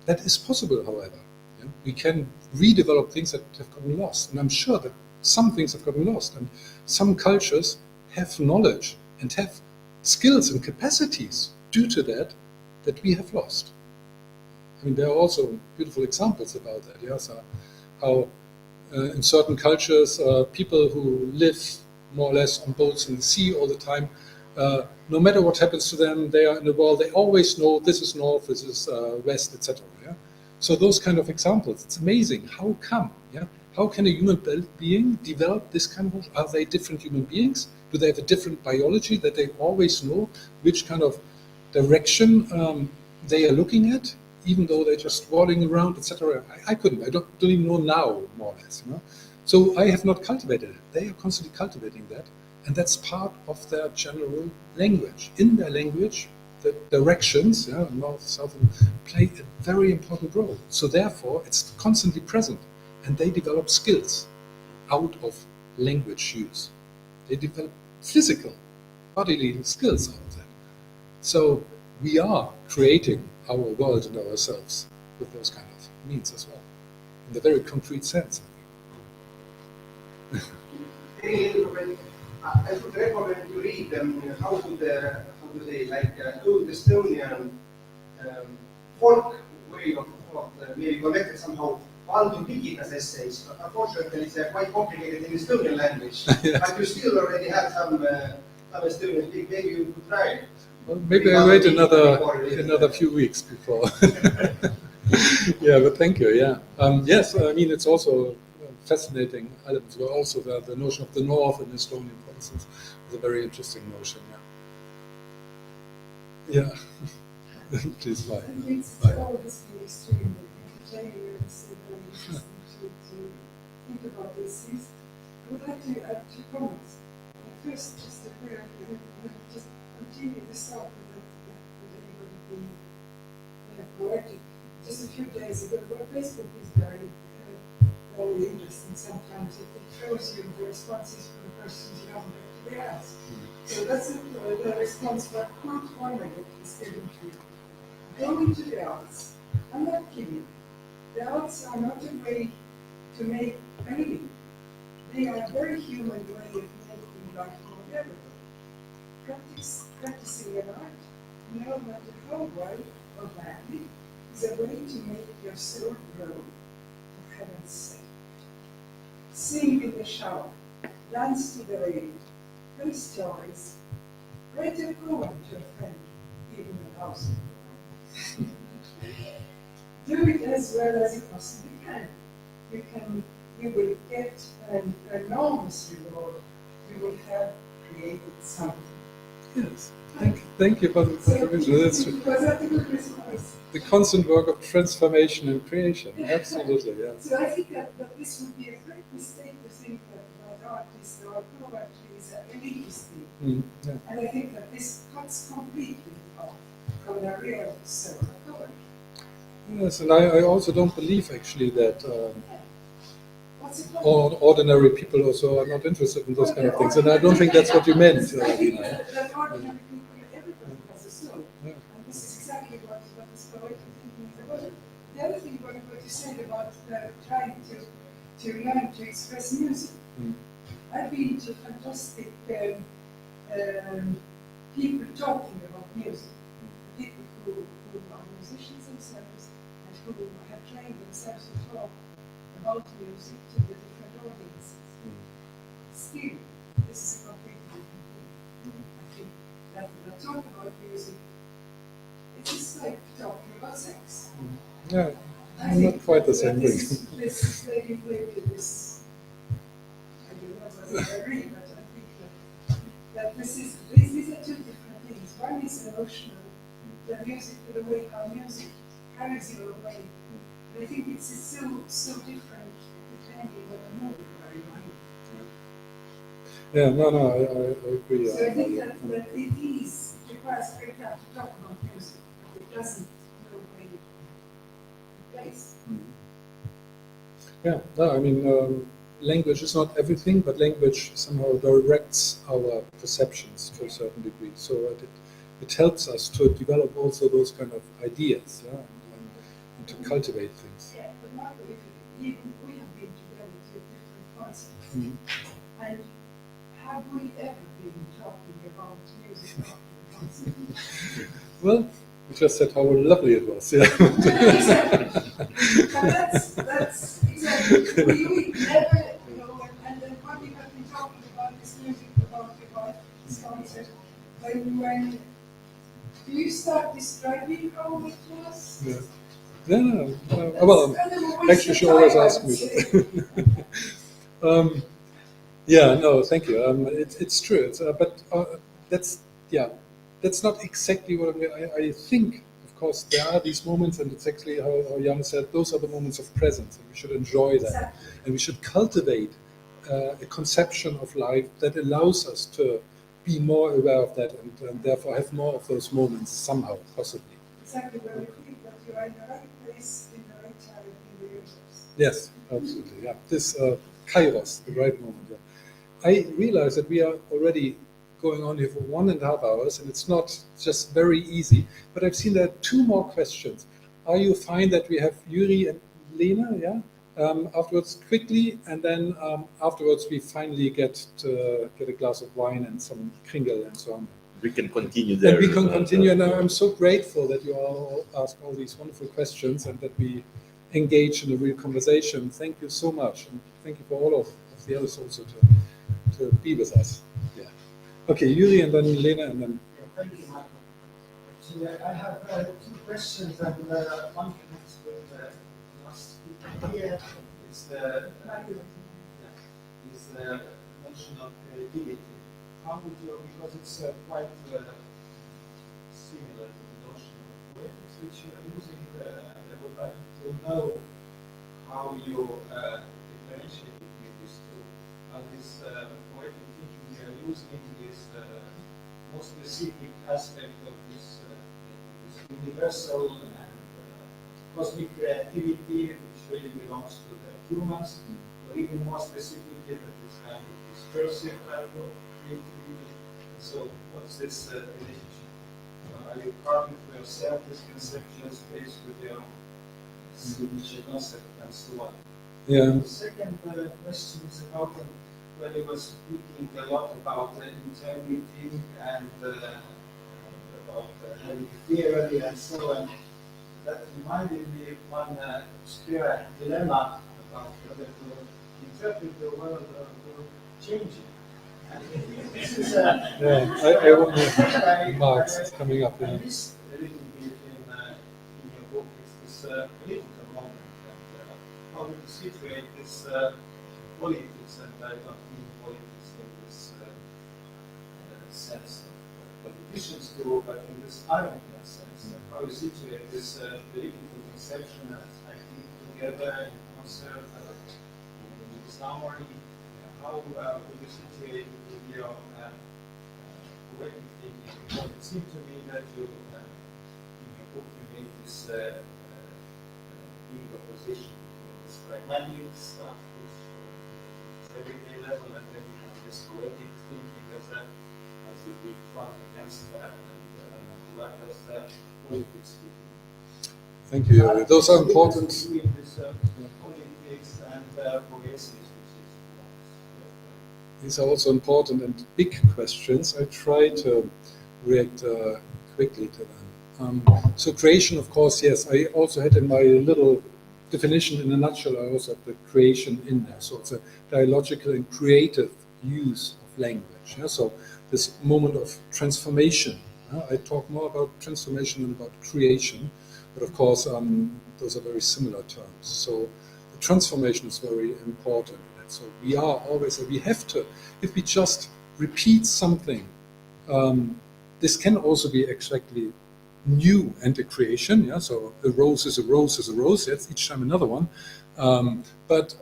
that is possible, however. Yeah? We can redevelop things that have gotten lost. And I'm sure that some things have gotten lost. And some cultures have knowledge and have skills and capacities due to that we have lost. I mean, there are also beautiful examples about that. Yeah? So how in certain cultures, people who live more or less on boats in the sea all the time. No matter what happens to them, they are in the world, they always know this is north, this is west, etc. Yeah? So those kind of examples, it's amazing. How come? Yeah? How can a human being develop this kind of, are they different human beings? Do they have a different biology that they always know which kind of direction they are looking at, even though they're just walking around, etc.? I couldn't, I don't even know now, more or less. You know? So I have not cultivated it. They are constantly cultivating that. And that's part of their general language. In their language, the directions, north, south, play a very important role. So therefore, it's constantly present. And they develop skills out of language use. They develop physical, bodily skills out of that. So we are creating our world and ourselves with those kind of means as well, in a very concrete sense. I would recommend to read how to say, like old Estonian folk way of maybe connected somehow Valdo Pikikas essays, but unfortunately it's quite complicated in Estonian language. But you still already have some Estonian speak, maybe you could try it. Well, maybe I wait another few weeks before. Yeah, but thank you. Yeah, yes. I mean, it's also fascinating elements. But also the notion of the North in Estonia, for instance, is a very interesting notion. Yeah. Yeah. Please, bye. It's obviously extremely interesting to think about these things. I would like to add 2 comments. First, just a prayer, just continue this thought with anybody being poetic. Just a few days ago, well, Facebook is very interesting sometimes. It shows you the responses from the questions you haven't actually asked. So that's the response that Kurt Vonnegut is giving to you. Go into the arts. I'm not kidding. The arts are not a way to make a living. They are a very human way of making life more bearable. Practicing an art, no matter how well or badly, is a way to make your soul grow, for heaven's sake. Sing in the shower, dance to the rain, tell stories, write a poem to a friend, even 1,000. Do it as well as you possibly can. You will get an enormous reward. You will have created something. Yes, thank you for the contribution. Was that a good response? The constant work of transformation and creation. Absolutely, yeah. So I think that this would be a great mistake to think that artists or poetry is an elitist thing. Yeah. And I think that this cuts completely off from the real soul of poetry. Yes, and I also don't believe actually that ordinary people also are not interested in those kind of things, and I don't think that's what you meant. I think that ordinary people, everybody has a soul, and this is exactly what is poetry thinking about. The other thing what you said about trying to learn to express music. I've been to fantastic people talking about music, people who are musicians themselves and who have trained themselves to talk about music to the different audiences. Still, this is a completely different thing. I think that the talk about music, it's just like talking about sex. Yeah, not quite the same thing. This lady played with this, I don't know whether I agree, but I think that these are 2 different things. One is emotional, the music, the way how music carries you away. I think it's so different depending on the mood you are in. Yeah, no, I agree. So I think that it requires great time to talk about music, but it doesn't know where it plays. Yeah, no, I mean, language is not everything, but language somehow directs our perceptions to a certain degree. So it helps us to develop also those kind of ideas, yeah, and to cultivate things. Yeah, but Marko, we have been together to different concepts. And have we ever been talking about music after the concert? Well, you just said how lovely it was, yeah. Exactly. But that's exactly. We never, and then when we have been talking about this music answered. When do you start describing how it was? Yeah. No. Well, actually, she always asks me. Yeah, no, thank you. It's true. That's not exactly what I think. Of course, there are these moments, and it's actually how Jan said, those are the moments of presence, and we should enjoy that. Exactly. And we should cultivate a conception of life that allows us to be more aware of that and therefore have more of those moments somehow, possibly. Exactly, where you feel that you are in the right place, in the right time, in the universe. Yes, absolutely. Yeah, this kairos, the right moment. Yeah. I realize that we are already going on here for 1.5 hours, and it's not just very easy. But I've seen there are 2 more questions. Are you fine that we have Yuri and Lena? Yeah. Afterwards, quickly, and then afterwards we finally get a glass of wine and some kringle and so on. We can continue there. And we can continue. And I'm so grateful that you all ask all these wonderful questions and that we engage in a real conversation. Thank you so much, and thank you for all of the others also to be with us. Yeah. Okay, Yuri and then Lena and then. Yeah, thank you, Marko. Actually, I have 2 questions, and one connects with the last speaker here. Is the notion of creativity. How would you, because it's quite similar to the notion of poetics which you are using, I would like to know how you differentiate between these 2. Are this poetic thinking you are using this more specific aspect of this universal and cosmic creativity, which really belongs to the humans, or even more specifically that is kind of discursive type of creativity. So what's this relationship? Are you carving for yourself this conceptual space with your signature concept and so on? Yeah. The second question is about when you were speaking a lot about integrity and about having theory and so on. That reminded me of one obscure dilemma about whether to interpret the world or changing. And this is I wonder, Marx coming up. I missed a little bit in your book is this political moment and how do you situate this politics, and I don't mean politics in this sense of politicians do, but in this ironic sense, how you situate this political conception as acting together in concert in summary. How would you situate it with your poetic thinking? Because it seemed to me that you, in your book, you made this big opposition between this pragmatic stuff, which is everyday level, and then you have this poetic thinking as a big front against that, and what does that politics do? Thank you, Yuri. Those are important. Between this politics and poesis. These are also important and big questions. I try to react quickly to them. So creation, of course, yes. I also had in my little definition, in a nutshell, I also have the creation in there. So it's a dialogical and creative use of language. Yeah? So this moment of transformation. I talk more about transformation than about creation, but of course, those are very similar terms. So the transformation is very important. So we are always, we have to, if we just repeat something, this can also be exactly new and a creation. Yeah, so a rose is a rose is a rose. That's each time another one. But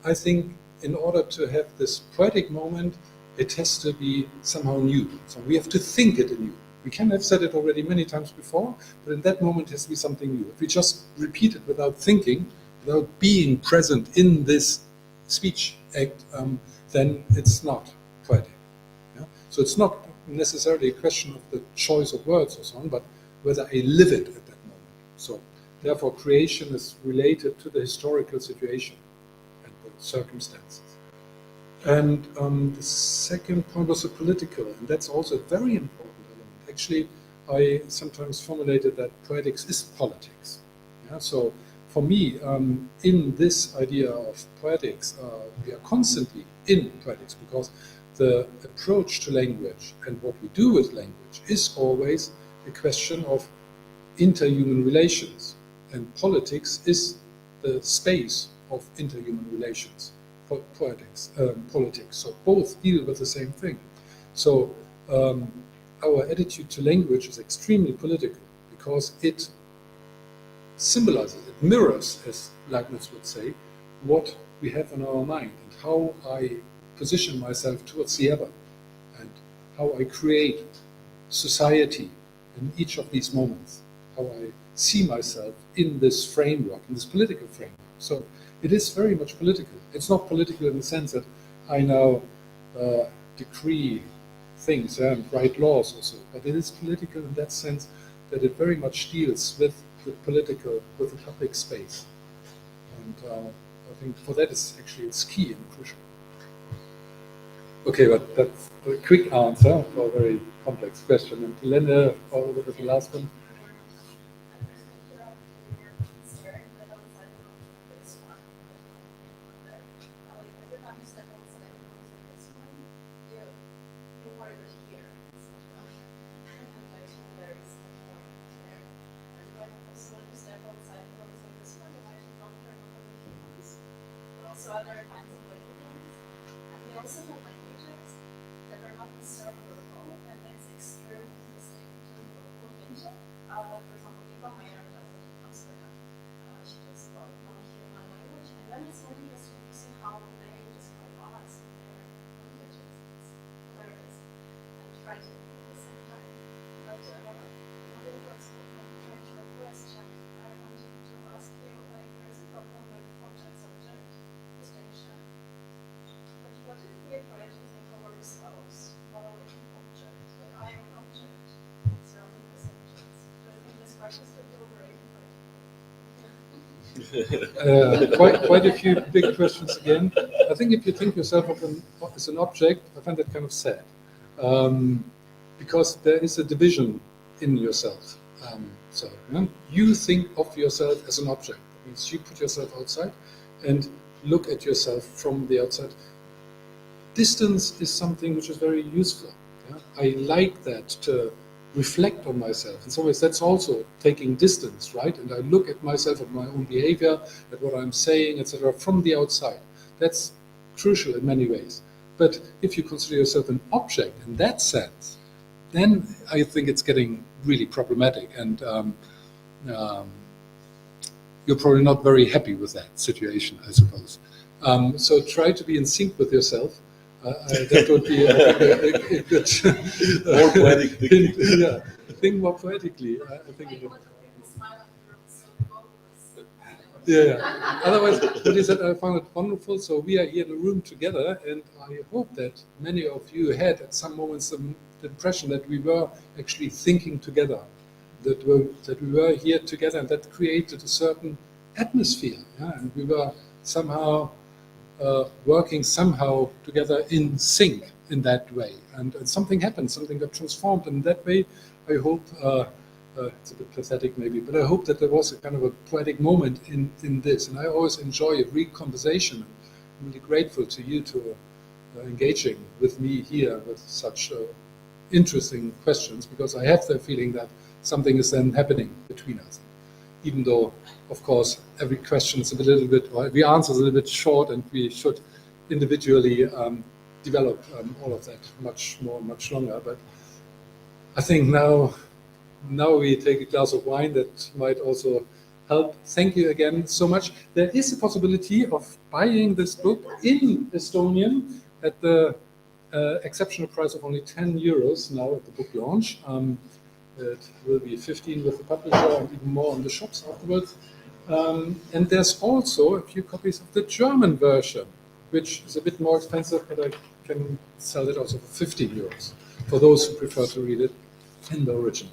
I think in order to have this poetic moment, it has to be somehow new. So we have to think it anew. We can have said it already many times before, but in that moment it has to be something new. If we just repeat it without thinking, without being present in this speech act, then it's not poetic. Yeah? So it's not necessarily a question of the choice of words or so on, but whether I live it at that moment. So therefore creation is related to the historical situation and the circumstances. And the second point was the political, and that's also a very important element. Actually, I sometimes formulated that poetics is politics. Yeah? So for me, in this idea of poetics, we are constantly in poetics because the approach to language and what we do with language is always a question of interhuman relations, and politics is the space of interhuman relations. Politics. So both deal with the same thing. So our attitude to language is extremely political because it symbolizes, it mirrors, as Leibniz would say, what we have in our mind and how I position myself towards the other and how I create society in each of these moments, how I see myself in this framework, in this political framework. So it is very much political. It's not political in the sense that I now decree things and write laws also, but it is political in that sense that it very much deals with the public space. And I think for that it's key and crucial. Okay, but that's a quick answer for a very complex question. And Helene, over to the last one. Quite a few big questions again. I think if you think yourself as an object, I find that kind of sad, because there is a division in yourself. You think of yourself as an object. That means you put yourself outside and look at yourself from the outside. Distance is something which is very useful. Yeah? I like that to reflect on myself. In some ways, that's also taking distance, right? And I look at myself, at my own behavior, at what I'm saying, etc., from the outside. That's crucial in many ways. But if you consider yourself an object in that sense, then I think it's getting really problematic, and you're probably not very happy with that situation, I suppose. So try to be in sync with yourself. That would be a good more poetic. Yeah, think more poetically. I think it would. Yeah. Otherwise, what you said, I found it wonderful. So we are here in a room together, and I hope that many of you had at some moments the impression that we were actually thinking together, that we were here together, and that created a certain atmosphere. Yeah? And we were somehow working somehow together in sync in that way. And something happened, something got transformed. And in that way, I hope, it's a bit pathetic maybe, but I hope that there was a kind of a poetic moment in this. And I always enjoy a real conversation. I'm really grateful to you to engaging with me here with such interesting questions, because I have the feeling that something is then happening between us. Even though, of course, every question is a little bit, or every answer is a little bit short, and we should individually develop all of that much longer. But I think now we take a glass of wine. That might also help. Thank you again so much. There is a possibility of buying this book in Estonian at the exceptional price of only 10 euros now at the book launch. It will be 15 with the publisher and even more on the shops afterwards. And there's also a few copies of the German version, which is a bit more expensive, but I can sell it also for 15 euros for those who prefer to read it in the original.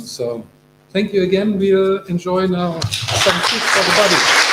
So thank you again. We'll enjoy now some food for the body.